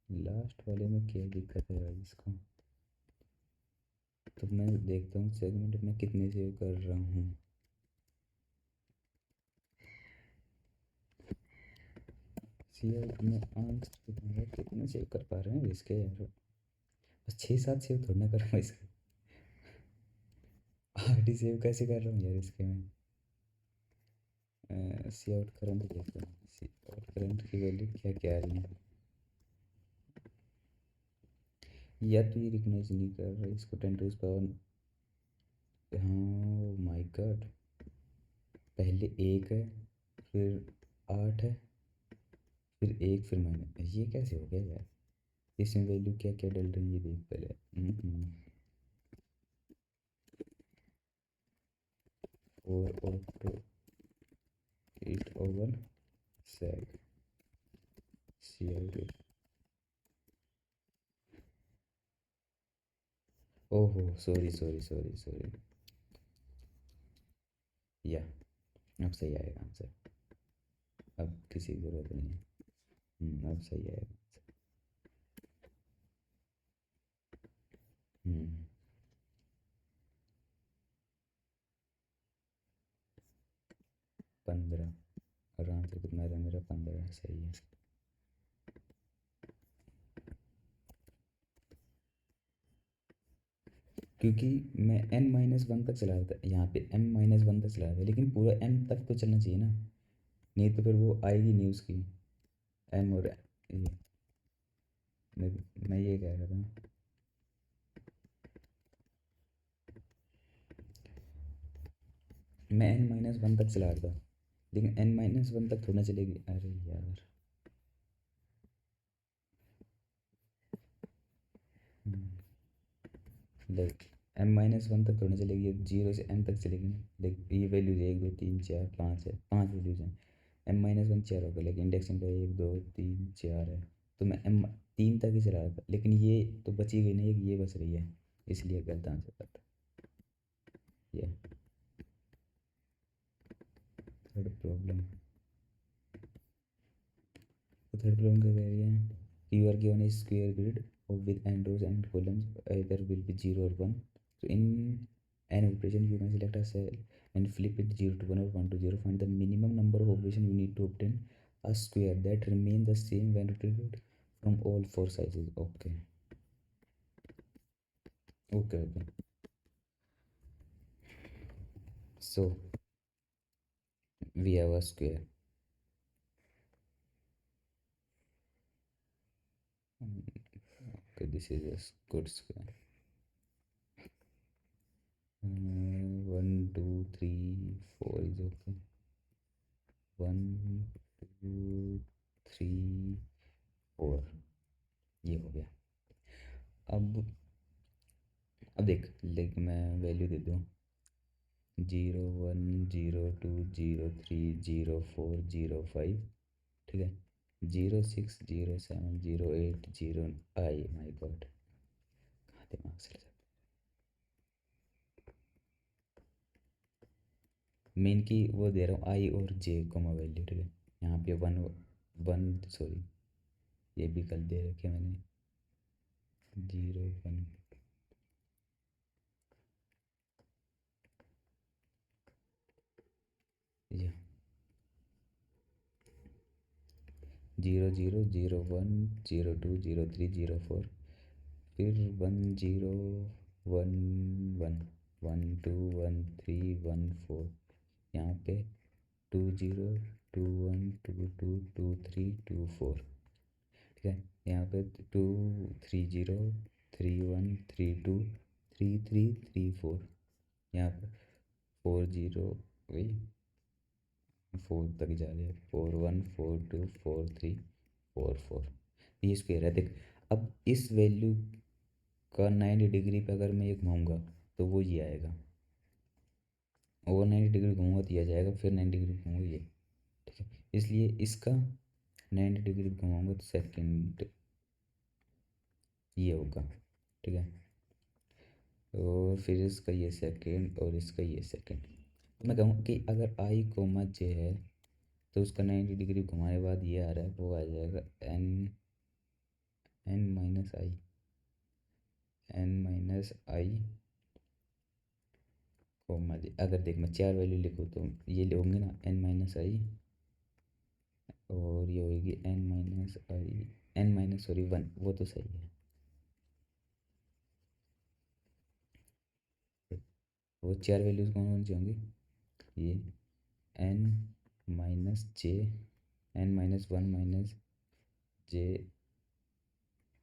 [SPEAKER 1] लास्ट वाले में क्या दिक्कत है भाई इसको, तो मैं देखता हूँ सेगमेंट में कितने सेव कर रहा हूँ। सी आउट में आंसर कितने सेव कर पा रहे हैं इसके यार, बस 6-7 सेव थोड़ा ना कर रहा हूँ इसके, 8 ही सेव कैसे कर रहा हूँ यार इसके मैं। सी आउट करंट देखता हूँ, सी आउट करंट की वैल्यू क्या क्या आ रही है, या तो ये रिकॉग्नाइज नहीं कर रहा इसको, 10 टू पावर, हाँ माय गॉड, पहले एक है, फिर 8 है, फिर एक, फिर माइनस, ये कैसे हो गया यार, इसमें वैल्यू क्या क्या डल रही है ये देख पहले। 4/8 ओवर सेक, सी आउट, ओहो सॉरी सॉरी सॉरी सॉरी, या अब सही आएगा आंसर, अब किसी की ज़रूरत नहीं है। अब सही आएगा। 15, और आंसर कितना रहा मेरा, 15, सही है। क्योंकि मैं n माइनस वन तक चला रहा था, यहाँ पे m माइनस वन तक चला रहा था, लेकिन पूरा m तक तो चलना चाहिए ना, नहीं तो फिर वो आएगी नहीं उसकी, m और ये, मैं ये कह रहा था, मैं n माइनस वन तक चला रहा था, लेकिन n माइनस वन तक थोड़ा चलेगी, अरे यार। लाइक m माइनस वन तक थोड़ा चलेगी, जीरो से m तक चलेगी ना, लाइक ये वैल्यूज 1 2 3 4 5 है, 5 वैल्यूज हैं, m माइनस वन 4 होगा, लेकिन इंडेक्सिंग का 1 2 3 4 है, तो मैं m 3 तक ही चला रहा था, लेकिन ये तो बची गई ना, एक ये बच रही है, इसलिए गलत आंसर करता, ये थर्ड प्रॉब्लम। तो थर्ड प्रॉब्लम क्या कह रही है, you are given a square grid with n rows and columns, either will be 0 or 1. So in an operation you can select a cell and flip it 0 to 1 or 1 to 0. Find the minimum number of operations you need to obtain a square that remain the same when rotated from all four sizes. Okay, okay, okay. So we have a square. Okay, this is a good square. 1 2 3 4 is okay. 1 2 3 4, ये हो गया। अब देख मैं value दे दूँ 0 1 0 2 0 3 0 4 0 5, ठीक है, 0 6 0 7 0 8 0, आई माई God कहाँ दिमाग से लगा। मेन की वो दे रहा हूँ आई और जे कोमा वैल्यू, ठीक है, यहाँ पे 1 1 सॉरी ये भी गलत दे रखे मैंने 0 1 या 0 0 0 1 0 2 0 3 0 4, फिर 1 0 1 1 1 2 1 3 1 4, यहाँ पे 2 0 2 1 2 2 2 3 2 4, ठीक है, यहाँ पे 2 3 0 3 1 3 2 3 3 3 4, यहाँ पे 4 0 वही 4 तक जा रहे हैं 4 1 4 2 4 3 4 4, ये स्क्वायर है देख। अब इस वैल्यू का 90 डिग्री पे अगर मैं ये घूमूंगा तो वो ये आएगा, और 90 डिग्री घूमूंगा तो ये आ जाएगा, फिर 90 डिग्री घूमूंगा ये, ठीक है, इसलिए इसका 90 डिग्री घुमाऊंगा तो सेकंड ये होगा, ठीक है, और फिर इसका ये सेकंड और इसका ये सेकंड। तो मैं कहूँ कि अगर आई कोमा जे है तो उसका 90 डिग्री घुमाने के बाद ये आ रहा है, वो आ जाएगा N N minus I comma J. अगर देख मैं चार वैल्यू लिखूँ तो ये होंगे ना एन माइनस आई, और ये होगी एन माइनस सॉरी 1, वो तो सही है, वो चार वैल्यूज कौन कौन सी होंगी, ये एन माइनस जे, एन माइनस 1 माइनस जे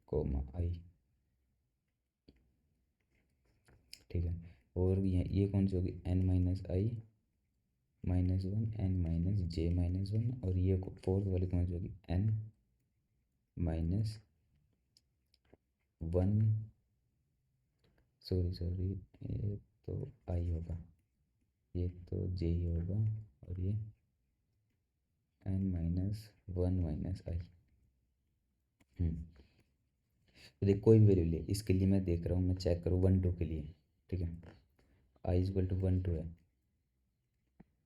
[SPEAKER 1] कोमा आई, ठीक है, और ये कौन सी होगी एन माइनस आई माइनस 1 एन माइनस जे माइनस 1, और ये फोर्थ वाली कौन सी होगी एन माइनस 1 सॉरी ये तो आई होगा, ये तो जे ही होगा, और ये एन माइनस 1 माइनस आई। तो देख कोई भी वैल्यू ले, इसके लिए मैं देख रहा हूँ, मैं चेक करूँ 1 2 के लिए, ठीक है, आई इक्वल टू 1 2 है,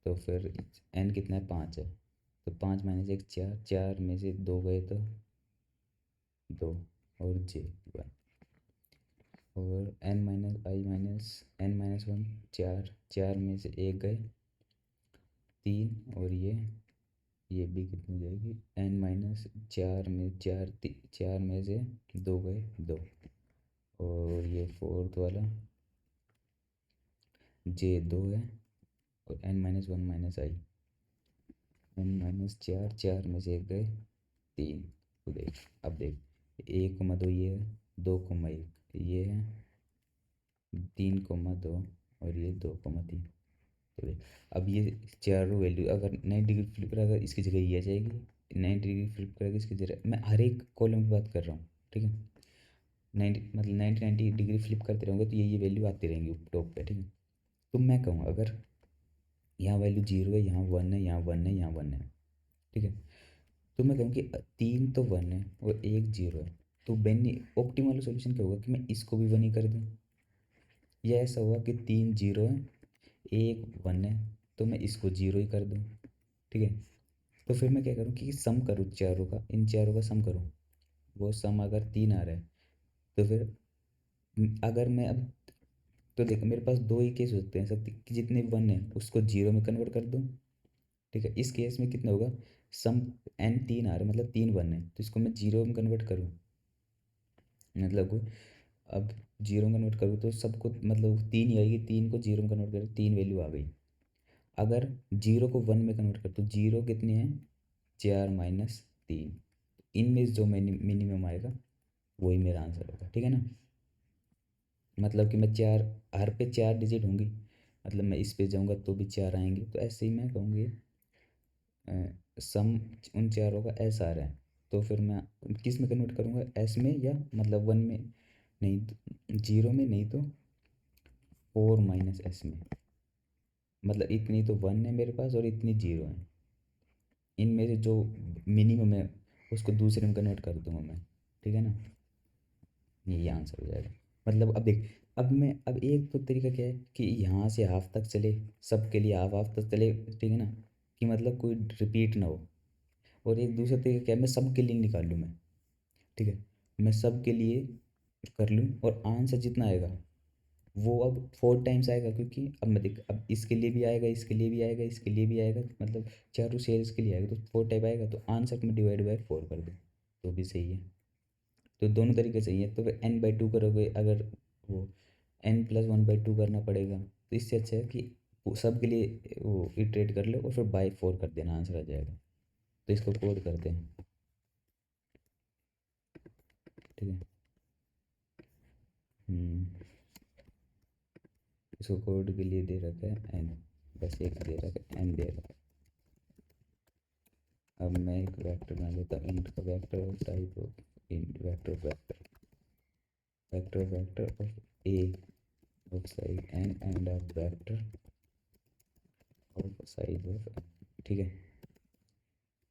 [SPEAKER 1] तो फिर एन कितना है 5 है, तो 5 माइनस 1 4, 4 में से 2 गए तो 2, और जे 1, और एन माइनस आई माइनस एन माइनस 1 4, 4 में से 1 गए 3, और ये भी कितनी जाएगी एन माइनस 4 में 4 4 में से 2 गए 2, और ये फोर्थ वाला जे 2 है, और N minus 1 minus I N minus 4, 4 में से 1 गए 3, तो देख अब देख 1 2 ये है, 2 1 ये है, 3 2, और ये 2 3, तो देख अब ये चारों वैल्यू अगर 90 डिग्री फ्लिप करा अगर इसकी जगह ये आ जाएगी, 90 डिग्री फ्लिप करेगा इसकी जगह, मैं हर एक कॉलम की बात कर रहा हूँ, ठीक है, 90 मतलब 90 डिग्री फ्लिप करते रहोगे तो ये वैल्यू आती रहेंगी टॉप पे, ठीक है। तो मैं कहूँ अगर यहाँ वैल्यू 0 है, यहाँ 1 है, यहाँ 1 है, यहाँ 1 है, ठीक है, तो मैं कहूँ कि 3 तो 1 है और 1 0 है, तो बेनी ऑप्टिमल सॉल्यूशन क्या होगा कि मैं इसको भी 1 ही कर दूँ, या ऐसा हुआ कि 3 0 है 1 1 है, तो मैं इसको 0 ही कर दूँ, ठीक है, तो फिर मैं क्या करूँ कि सम करूँ चारों का, इन चारों का सम करूँ, वो सम अगर 3 आ रहा है तो फिर अगर मैं अब तो देखो मेरे पास दो ही केस हो सकते हैं सकते कि जितने 1 है उसको 0 में कन्वर्ट कर दूँ, ठीक है, इस केस में कितना होगा सम एन 3 आ रहा है मतलब 3 1 है, तो इसको मैं 0 में कन्वर्ट करूँ, मतलब अब 0 में कन्वर्ट करूँ तो सबको मतलब 3 ही आएगी, 3 को 0 में कन्वर्ट करूँ 3 वैल्यू आ गई। अगर 0 को 1 में कन्वर्ट कर तो 0 कितने हैं 4 माइनस 3, इनमें से जो मिनिमम आएगा वही मेरा आंसर होगा, ठीक है ना, मतलब कि मैं चार हर पे 4 डिजिट होंगी, मतलब मैं इस पे जाऊंगा तो भी 4 आएंगे, तो ऐसे ही मैं कहूँगी सम उन चारों का एस आ रहा है, तो फिर मैं किस में कन्वर्ट करूँगा, एस में, या मतलब वन में, नहीं तो जीरो में, नहीं तो फोर माइनस एस में। मतलब इतनी तो वन है मेरे पास और इतनी जीरो है, इनमें से जो मिनिमम है उसको दूसरे में कन्वर्ट कर दूंगा मैं। ठीक है ना, ये आंसर हो जाएगा। मतलब अब देख, अब एक तो तरीका क्या है कि यहाँ से हाफ तक चले, सबके लिए हाफ हाफ तक चले, ठीक है ना, कि मतलब कोई रिपीट ना हो। और एक दूसरा तरीका क्या है, मैं सबके लिए निकाल लूँ मैं। ठीक है, मैं सबके लिए कर लूँ और आंसर जितना आएगा वो अब फोर टाइम्स आएगा, क्योंकि अब मैं देख, अब इसके लिए भी आएगा, इसके लिए भी आएगा, इसके लिए भी आएगा, मतलब चारों शेयर्स के लिए आएगा, तो फोर टाइप आएगा, तो आंसर को मैं डिवाइड बाय फोर कर दूँ तो भी सही है। तो दोनों तरीके सही है। तो फिर एन बाई टू करोगे अगर, वो N plus one by two करना पड़ेगा, तो इससे अच्छा है कि वो सब के लिए वो इटरेट कर लो और फिर बाई फोर कर देना, आंसर आ जाएगा। तो इसको कोड करते हैं। ठीक है, इसको कोड के लिए दे रखा है एन, बस एक दे रखा है एन दे रखा है। अब मैं एक वेक्टर बना लेता हूँ, इंट का vector of type of int, vector of vector, vector of vector of A of size N and of vector of size of N. ठीक है,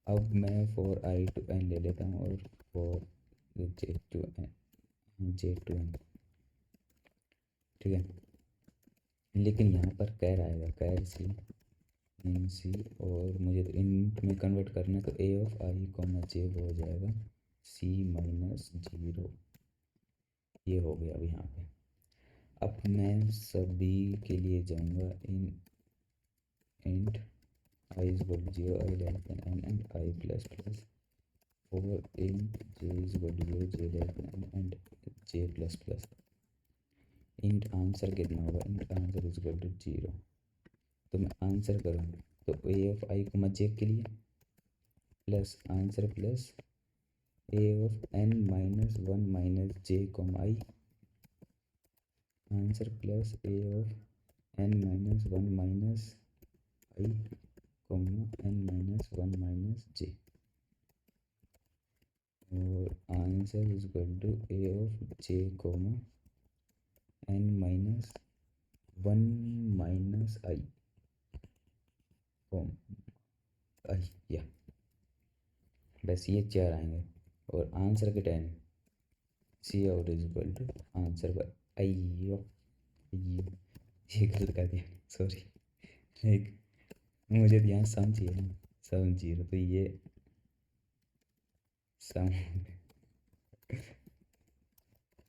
[SPEAKER 1] अब मैं फॉर आई टू एन ले लेता हूँ और for J to N, J to N. ठीक है, लेकिन यहाँ पर कैर आएगा, कैर सी इन सी, और मुझे तो इंट में कन्वर्ट करना है, तो ए ऑफ आई कॉमा जे वो हो जाएगा सी माइनस जीरो। ये हो गया अब यहाँ पे। अब मैं सभी के लिए जाऊँगा इन int I is equal to zero, I less than N and I plus plus for int J is equal to zero, J less than N and J plus plus. Int answer कितना होगा, int answer is equal to zero. तो मैं answer करूँ तो ए of आई को J के लिए plus answer plus A of N minus one minus J comma I, answer plus A of N minus one minus I comma N minus one minus J, और answer is equal to A of J comma N minus one minus I comma I, या बस ये चार आएंगे। और answer के time cout is equal to answer पर I, ये गलत कर दिया, सॉरी। एक मुझे ध्यान सम चाहिए ना, सम जीरो, तो ये सम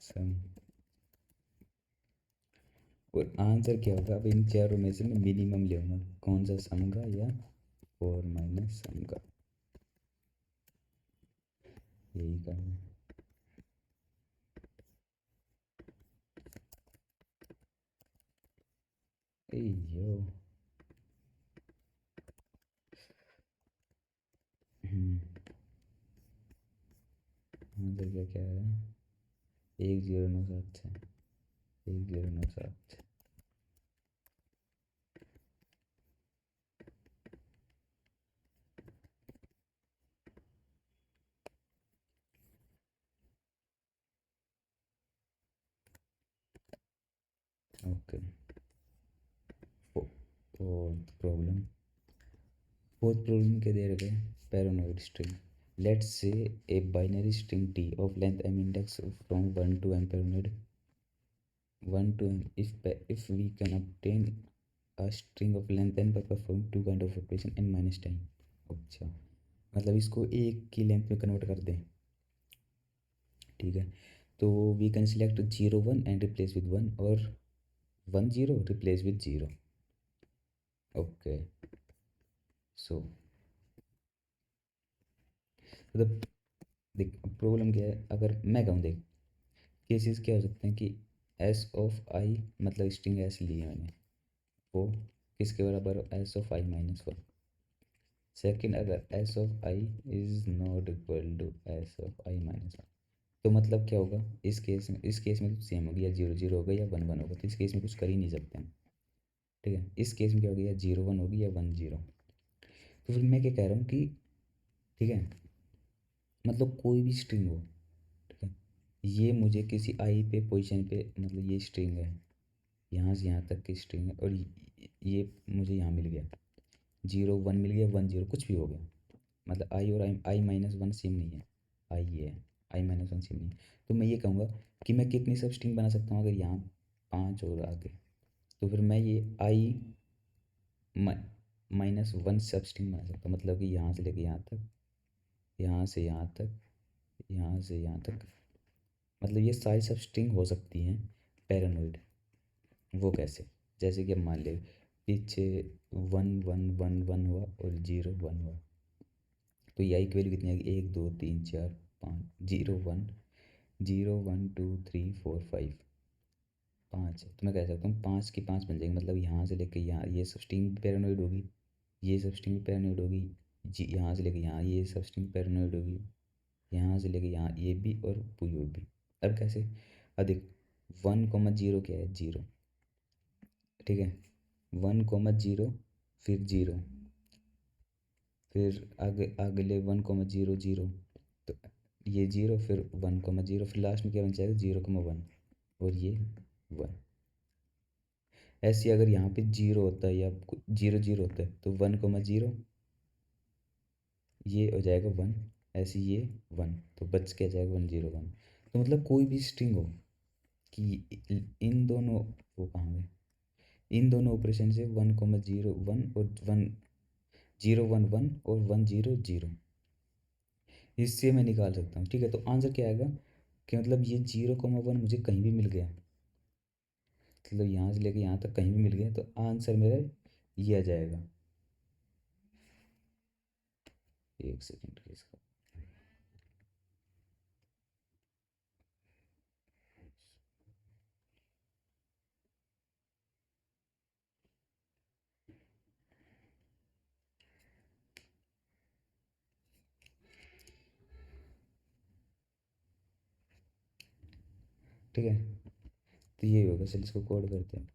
[SPEAKER 1] सम, और आंसर क्या होगा, अब इन चारों में से मैं मिनिमम लूँगा, कौन सा, सम का या फोर माइनस सम का, यही करना है। ए यो, आंसर क्या क्या है, एक जीरो नौ सात छः, एक जीरो नौ सात छः। Okay, fourth problem, fourth problem के दे रखे paranoid string, let's say a binary string T of length m index from 1 to m pyramid 1 to m, if we can obtain a string of length n पर perform two kind of operation n minus time। अच्छा, मतलब इसको एक की length में convert कर दें। ठीक है, तो we can select zero one and replace with one, और one zero replace with zero. Okay, so मतलब देख प्रॉब्लम क्या है, अगर मैं कहूँ देख, केसेस क्या हो सकते हैं कि एस ऑफ आई, मतलब स्ट्रिंग एस ली है मैंने, वो किसके बराबर हो, S of I minus one. Second, अगर S of I is not equal to S of I minus one, तो मतलब क्या होगा इस केस में तो सेम होगी, या जीरो जीरो होगा या वन वन होगा, तो इस केस में कुछ कर ही नहीं सकते हम। ठीक है, इस केस में क्या होगी, या जीरो वन होगी या वन जीरो। तो फिर मैं क्या कह रहा हूँ कि ठीक है, मतलब कोई भी स्ट्रिंग हो, ठीक है, ये मुझे किसी आई पे पोजीशन पे, मतलब ये स्ट्रिंग है, यहाँ से यहाँ तक की स्ट्रिंग है, और ये मुझे यहाँ मिल गया, 0 1 मिल गया, 1 0 कुछ भी हो गया, मतलब आई और आई माइनस वन सेम नहीं है, आई ये है, आई माइनस वन सेम नहीं है। तो मैं ये कहूँगा कि मैं कितनी सब स्ट्रिंग बना सकता हूँ, अगर यहाँ 5 और आगे, तो फिर मैं ये आई माइनस वन सब स्ट्रिंग बना सकता हूँ, मतलब कि यहाँ से लेके यहाँ तक, यहाँ से यहाँ तक, यहाँ से यहाँ तक, मतलब ये सारी सब स्ट्रिंग हो सकती हैं पैरानोइड। वो कैसे? जैसे कि अब मान ले पीछे 1 1 1 1 हुआ और 0 1 हुआ, तो ये आई की वैल्यू कितनी आएगी, 1 2 3 4 5, 0 1 0 1 2 3 4 5, 5 है, तो मैं कह सकता हूँ 5 की 5 बन जाएगी, मतलब यहाँ से लेके यहाँ ये सब स्ट्रिंग भी पैरानोइड होगी, ये सब स्ट्रिंग भी पैरानोइड होगी, जी यहाँ से लेके यहाँ ये सब स्ट्रिंग पैरानोइड होगी, यहाँ से लेके यहाँ ये भी और वो भी। अब कैसे? अब देख, 1 0 क्या है, 0, ठीक है, 1 0 फिर 0, फिर अगले 1 0 0, तो ये 0 फिर 1 0, फिर लास्ट में क्या बन जाएगा, 0 1, और ये 1। ऐसे अगर यहाँ पे 0 होता है या 0 0 होता है, तो 1 0 ये हो जाएगा 1, ऐसे ये 1, तो बच के आ जाएगा 1 0 1। तो मतलब कोई भी स्ट्रिंग हो कि इन दोनों, वो कहाँ गए, इन दोनों ऑपरेशन से 1 0 1 और 1 0 1 1 और 1 0 0, इससे मैं निकाल सकता हूँ। ठीक है, तो आंसर क्या आएगा कि मतलब ये 0 1 मुझे कहीं भी मिल गया, मतलब यहाँ से लेके यहाँ तक कहीं भी मिल गया, तो आंसर मेरा ये आ जाएगा। एक सेकेंड इसका, ठीक है, तो ये होगा, चल इसको कोड करते हैं।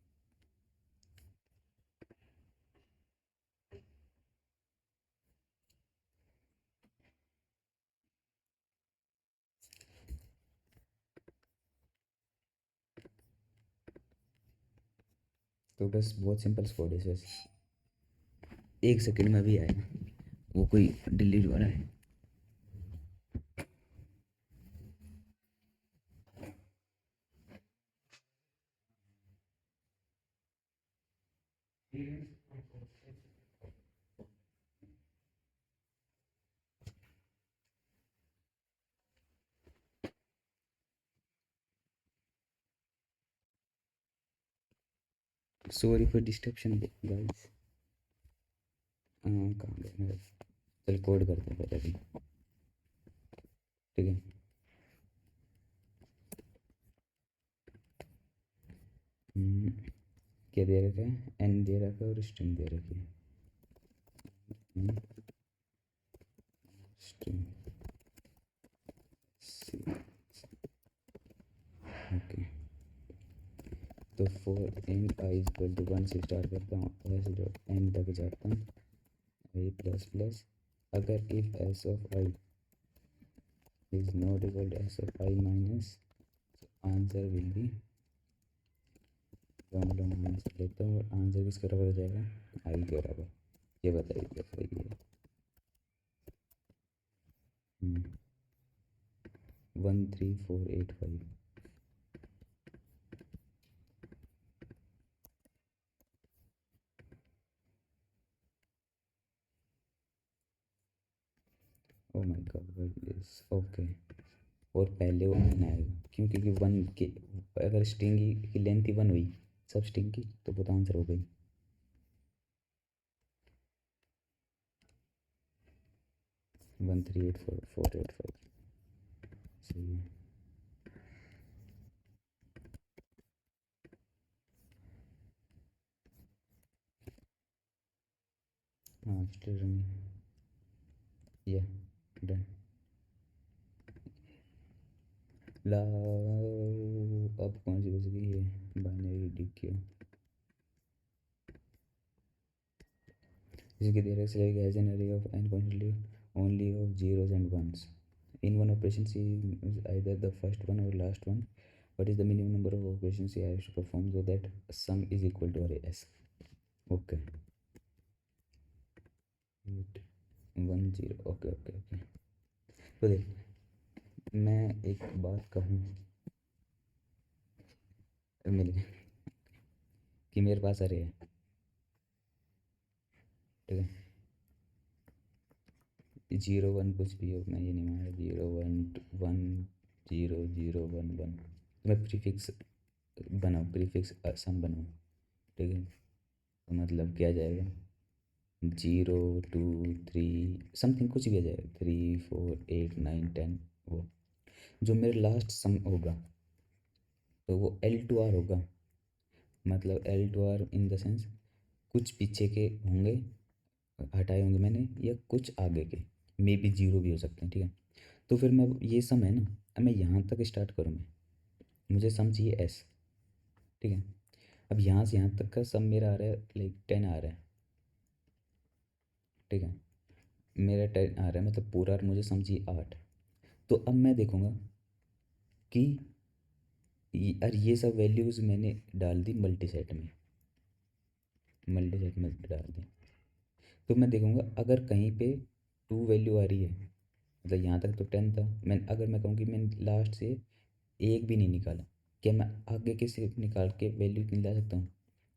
[SPEAKER 1] तो बस बहुत सिंपल कोड है, बस 1 सेकेंड में भी आएगा, वो कोई डिलीट वाला है। Sorry for disruption guys. हाँ, कहाँ गया मेरा, चल कोड करते हैं पहले अभी, ठीक है। क्या दे रखा है, एन दे रखा है और स्ट्रिंग दे रखी है, स्ट्रिंग ओके। तो for N I equal to 1 से स्टार्ट करता हूँ, एस डॉट एन तक जाता हूँ, आई प्लस प्लस, अगर if S of I is not equal to S of I minus, answer will be, long answer लेता हूँ, और आंसर किसके बराबर हो जाएगा, आई के बराबर। ये बताइए कैसे ये 1 3 4 8 5। ओ my God, what is okay, और पहले वो वन आएगा, क्यों, क्योंकि वन के, अगर स्ट्रिंग की लेंथ ही वन हुई सब स्ट्रिंग की, तो वो तो आंसर हो गई। 1 3 8 4 4 8 5, सही है। हाँ, स्टिल रनिंग, या डन। ला, अब कौन सी बच गई है, बाइनरी डीक्यू, जिसकी देर X as an array of n constantly only of zeros and ones. In one operation, C is either the first one or last one. What is the minimum number of operations C has to perform so that sum is equal to array S? Okay. 8 1 0. Okay okay okay. तो देख, मैं एक बात कहूँ मिल गया कि मेरे पास अरे है, ठीक है। 0 1 कुछ भी हो, मैं ये नहीं मान रहा। 0 1 1 0 0 1 1। मैं प्रीफिक्स बनाऊँ, प्रीफिक्स सम बनाऊँ, ठीक है। तो मतलब क्या जाएगा, 0 2 3 समथिंग कुछ भी आ जाएगा, 3 4 8 9 10। वो जो मेरे लास्ट सम होगा तो वो L2R होगा। मतलब L2R इन द सेंस कुछ पीछे के होंगे, हटाए होंगे मैंने, या कुछ आगे के, मे बी 0 भी हो सकते हैं, ठीक है। तो फिर मैं ये सम है ना, अब मैं यहाँ तक स्टार्ट करूँ, मुझे सम चाहिए S, ठीक है। अब यहाँ से यहाँ तक का सम मेरा आ रहा है लाइक 10 आ रहा है, ठीक है। मेरा 10 आ रहा है, मतलब पूरा मुझे सम चाहिए 8। तो अब मैं देखूँगा कि यार ये सब वैल्यूज़ मैंने डाल दी मल्टी सेट में, मल्टी सेट में डाल दी। तो मैं देखूँगा अगर कहीं पे 2 वैल्यू आ रही है, मतलब यहाँ तक तो 10 था, मैं अगर मैं कहूँ कि मैंने लास्ट से एक भी नहीं निकाला, क्या मैं आगे के से निकाल के वैल्यू नहीं ला सकता हूँ?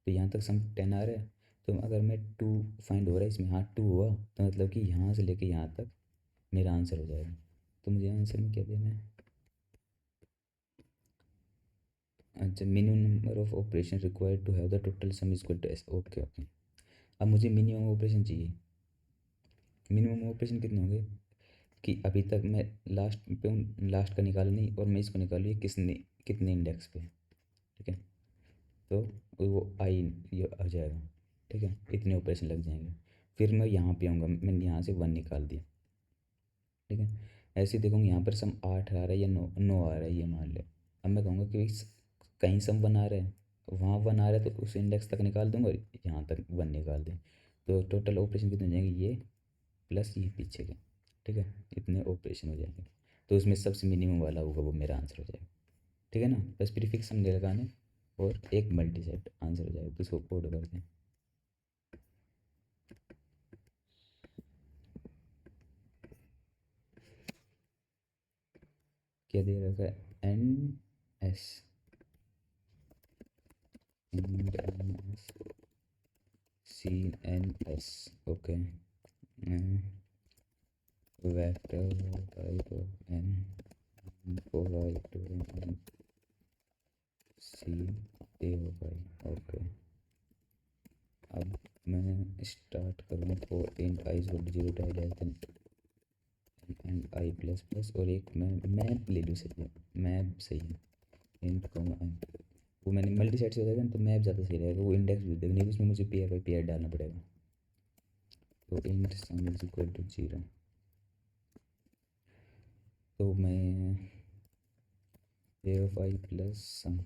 [SPEAKER 1] तो यहाँ तक सम 10 आ रहा है, तो अगर मैं 2 फाइंड हो रहा है इसमें, हाँ 2 हुआ, तो मतलब कि यहाँ से लेके यहाँ तक मेरा आंसर हो जाएगा। तो मुझे आंसर में क्या देना है? अच्छा, minimum number of operation required to have the total sum is equal to S. Okay okay. अब मुझे मिनिमम ऑपरेशन चाहिए। मिनिमम ऑपरेशन कितने होंगे कि अभी तक मैं लास्ट पे हूँ, लास्ट का निकाला नहीं, और मैं इसको निकालू ये किसने कितने इंडेक्स पे है, ठीक है। तो वो आई ये आ जाएगा, ठीक है। इतने ऑपरेशन लग जाएंगे। फिर मैं यहाँ पे आऊँगा, मैंने यहाँ से 1 निकाल दिया, ठीक है। ऐसे ही देखूँगा यहाँ पर सम 8 आ रहा है या 9 आ रहा है, ये मान ले। अब मैं कहूँगा कि कहीं सम 1 आ रहा है, वहाँ 1 आ रहा है, तो उस इंडेक्स तक निकाल दूंगा, यहाँ तक 1 निकाल दें। तो टोटल ऑपरेशन कितने हो जाएंगे, ये प्लस ये पीछे के, ठीक है। इतने ऑपरेशन हो जाएंगे। तो उसमें सबसे मिनिमम वाला होगा वो मेरा आंसर हो जाएगा, ठीक है ना। बस प्रीफिक्स हमने लगाने और एक मल्टी सेट, आंसर हो जाएगा। तो इसको कोड करते हैं। क्या दे रखा है, N S C N S, okay. Vector type of N provide to N C A Y, okay. अब मैं स्टार्ट करूँ for int I is equal to 0 type less than and I plus plus, और एक मैं map ले लूँ, सही है, मैप सही है। इंट कॉमा आई, वो मैंने मल्टी साइड से हो जाएगा ना, तो मैप ज़्यादा सही रहेगा, वो इंडेक्स भी देगा नहीं, उसमें मुझे पेयर बाई पेयर डालना पड़ेगा। तो int sum is equal to 0। तो मैं A of I plus sum,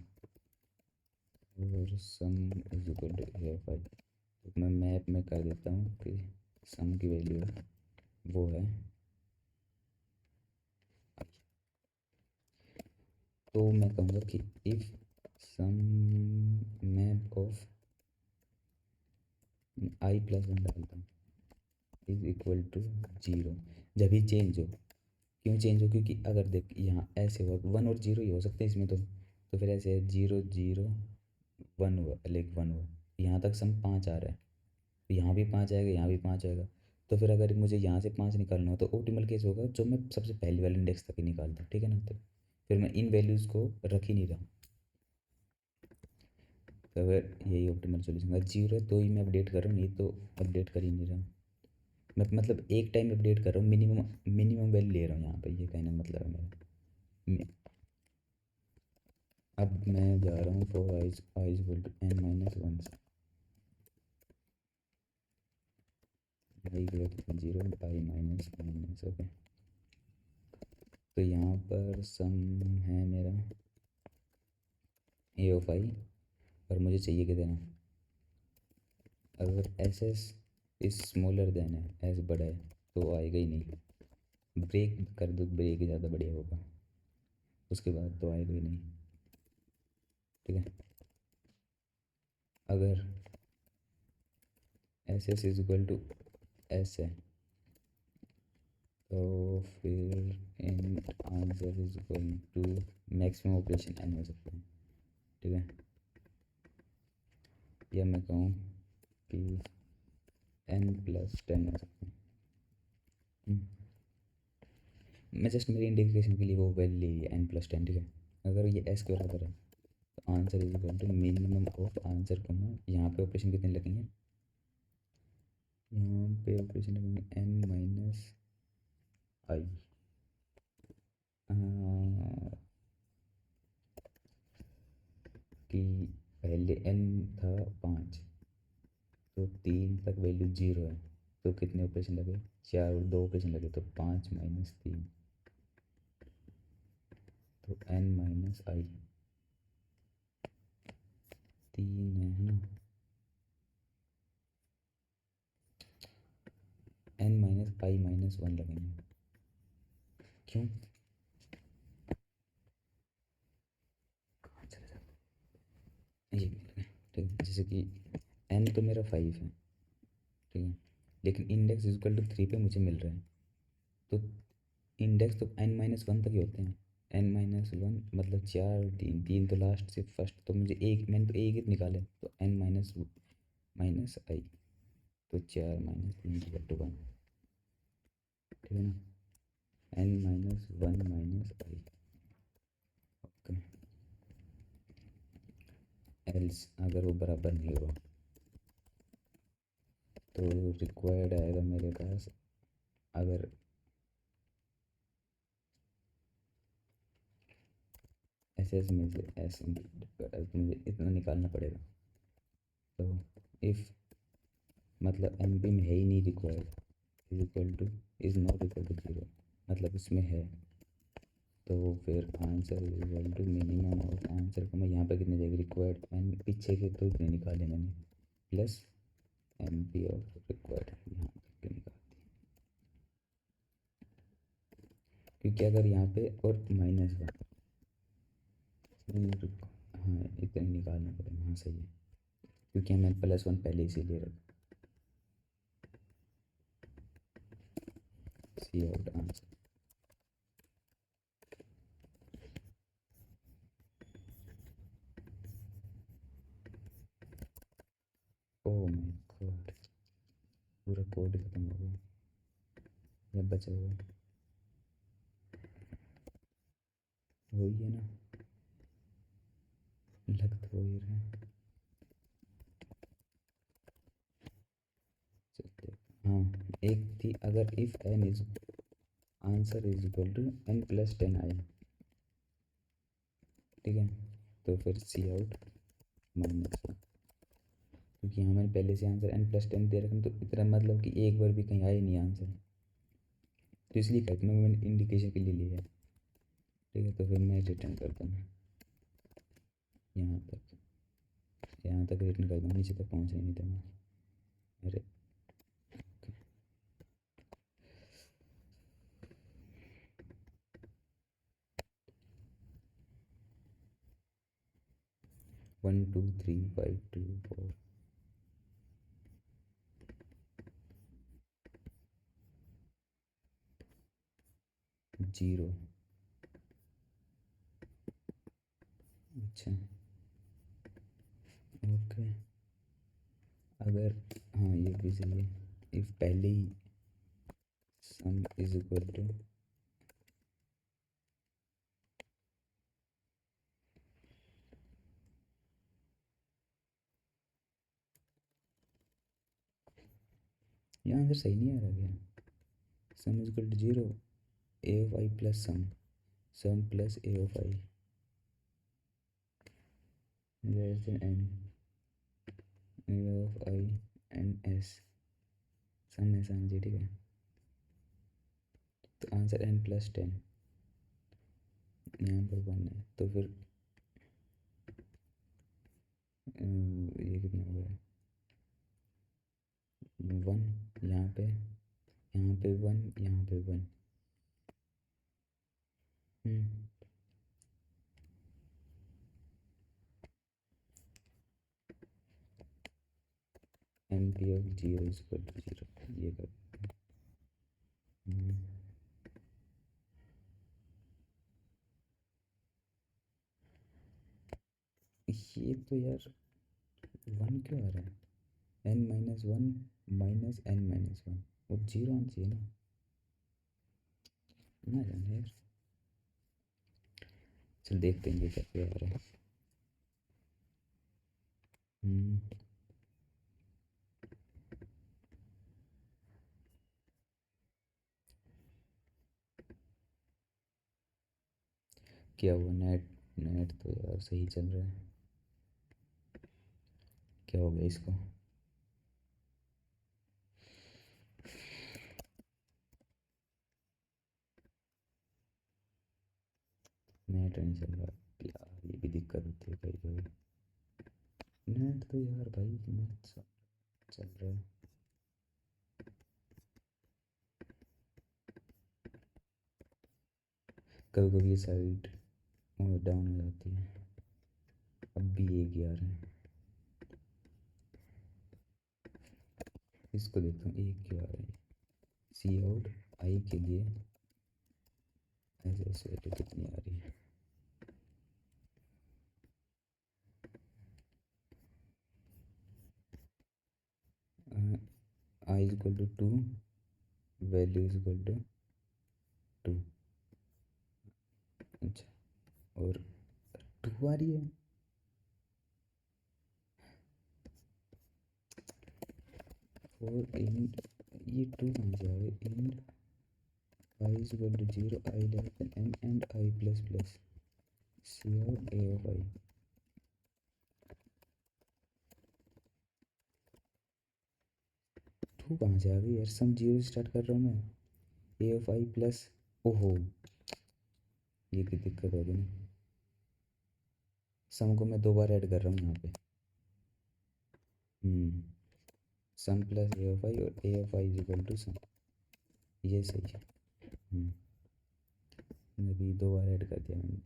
[SPEAKER 1] और sum is equal to A of I. तो मैं मैप में कर देता हूँ कि सम की वैल्यू वो है। तो मैं कहूँगा कि if sum map of I plus 1 डालता हूँ इज इक्वल टू 0, जब ही चेंज हो। क्यों चेंज हो, क्योंकि अगर देख यहाँ ऐसे हुआ 1 और 0 ही हो सकते हैं इसमें, तो फिर ऐसे है 0 0 1 हुआ, लाइक 1 हुआ, यहाँ तक सम 5 आ रहा है, तो यहाँ भी 5 आएगा, यहाँ भी 5 आएगा। तो फिर अगर मुझे यहाँ से 5 निकालना हो तो ऑप्टिमल केस होगा जो मैं सबसे पहले वाले इंडेक्स तक ही निकालता हूँ, ठीक है ना। तो फिर मैं इन वैल्यूज़ को रख ही नहीं रहा, तो अगर यही ऑप्टिमल सोल्यूशन है। 0 है तो ही मैं अपडेट कर रहा हूँ, नहीं तो अपडेट कर ही नहीं रहा। मैं मतलब एक टाइम अपडेट कर रहा हूँ, मिनिमम मिनिमम वैल्यू ले रहा हूँ यहाँ पे, ये कहने का मतलब है मेरा। अब मैं जा रहा हूँ for I is equal to N minus 1 से I greater than 0 I minus minus, okay. तो यहाँ पर सम है मेरा ए ऑफ आई, और मुझे चाहिए कि देना, अगर S S is smaller than है, एस बड़ा है, तो आएगा ही नहीं। ब्रेक कर दो, ब्रेक ज़्यादा बढ़िया होगा, उसके बाद तो आएगा ही नहीं। ठीक है, अगर S S is equal to S है तो फिर इन answer is equal to maximum operation N हो सकता है। ठीक है, या मैं कहूँ कि n+10 हो सकता है। मैं जस्ट मेरी इंडिकेशन के लिए वो वैल्यू ले लिया n+10। ठीक है, अगर ये s के बराबर है तो answer is equal to minimum of answer comma, यहाँ पे ऑपरेशन कितने लगेंगे, यहाँ पे ऑपरेशन लगेंगे n-i। कि पहले n था 5, तो 3 तक वैल्यू 0 है, तो कितने ऑपरेशन लगे, 4 और 2 ऑपरेशन लगे, तो 5 - 3, तो n-i 3 है ना, n-i-1 लगेंगे। क्यों, कहाँ चला जाता, ये भी लगे। ठीक है, जैसे कि n तो मेरा 5 है। ठीक है, लेकिन इंडेक्स इक्वल टू 3 पे मुझे मिल रहा है, तो इंडेक्स तो n-1 तक ही होते हैं। n-1 मतलब 4 और 3, 3 तो लास्ट से फर्स्ट, तो मुझे एक, मैंने तो एक ही निकाले, तो n-i, तो 4 - 3 = 1। ठीक है ना, n-1 - i। ओके, एल्स अगर वो बराबर नहीं हुआ तो रिक्वायर्ड आएगा मेरे पास, अगर एस एस में से एस मुझे इतना निकालना पड़ेगा। तो इफ़ मतलब एम पी में है ही नहीं, required is equal to is not equal to 0, मतलब इसमें है, तो फिर answer is equal to minimum of answer को, मैं यहाँ पे कितने जाएगी, रिक्वायर्ड एन पीछे के तो इतने निकाले मैंने, plus M P of required यहाँ तक के निकाल, क्योंकि अगर यहाँ पे और -1, हाँ इतने निकालना पड़ेगा। हाँ सही है, क्योंकि मैंने +1 पहले इसीलिए रखा। Cout answer, oh my god, पूरा कोड ही खत्म हो गया, या बचा हुआ वही है ना, लग तो वही रहा है। चलते, हाँ एक थी, अगर if N is answer is equal to n+10i। ठीक है, तो फिर सी आउट -1, क्योंकि यहाँ मैंने पहले से आंसर n+10 दे रखा, तो इतना मतलब कि एक बार भी कहीं आया ही नहीं आंसर, तो इसलिए कहते हैं मैंने इंडिकेशन के लिए लिया है। ठीक है, तो फिर मैं रिटर्न कर दूँगा यहाँ तक, यहाँ तक रिटर्न कर दूँगा, नीचे तक पहुँचने नहीं दूँगा। अरे 1 2 3 5 2 4 0। अच्छा ओके, अगर, हाँ ये भी सही है, इफ पहले ही सम इज इक्वल टू, ये आंसर सही नहीं आ रहा क्या, sum is equal to 0, A of I plus sum, sum plus A of I less than N, A of I and S, sum ऐसा आंसर। ठीक है, तो आंसर n+10, यहाँ पर 1 है, तो फिर ये कितना हो गया, 1 यहाँ पे, यहाँ पे 1, यहाँ पे 1। M P of zero is equal to zero, ये कर। हम्म, ये तो यार 1 क्यों आ रहा है? n-1 माइनस n-1, वो जीरो आना चाहिए ना जाने यार। चल देखते हैं ये क्या क्या आ रहा है। हम्म, क्या हुआ? नेट नेट तो यार सही चल रहा है। क्या हो गया इसको? नेट नहीं चल रहा यार, ये भी दिक्कत होती है कभी कभी। नेट तो यार भाई नेट चल रहा है। कभी कभी ये साइड डाउन हो जाती है। अब भी एक ही आ रहा है। इसको देखता हूँ एक क्यों आ रहा है। सी आउट आई के लिए ऐसे ऐसे कितनी आ रही है? I is equal to 2, value is equal to 2। अच्छा, और 2 आ रही है। और इन ये 2 कहाँ से आ गए? Int I is equal to zero, I less than N and I plus plus cout A of I. 2 कहाँ से आ गई यार? सम जीरो स्टार्ट कर रहा हूँ मैं। ए ऑफ आई प्लस, ओहो ये की दिक्कत होगी ना। सम को मैं 2 बार ऐड कर रहा हूँ यहाँ पे। हम्म, सम प्लस ए ऑफ आई और A of I is equal to sum, ये सही है। अभी 2 बार ऐड कर दिया मैंने।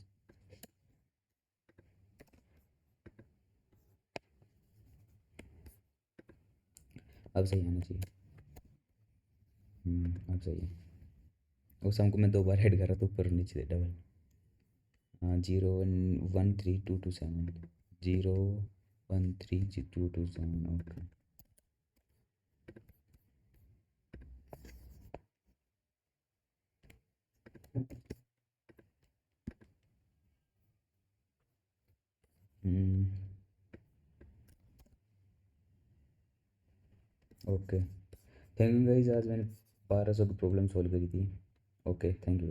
[SPEAKER 1] अब सही आना चाहिए। अब सही है। उस सम को मैं 2 बार ऐड कर रहा था, ऊपर और नीचे से डबल। हाँ, 0 1 1 3 2 2 7, 0 1 3 2 2 7। Okay. Okay, thank you guys, आज मैंने 1200 की प्रॉब्लम सॉल्व करी थी। Okay, thank you.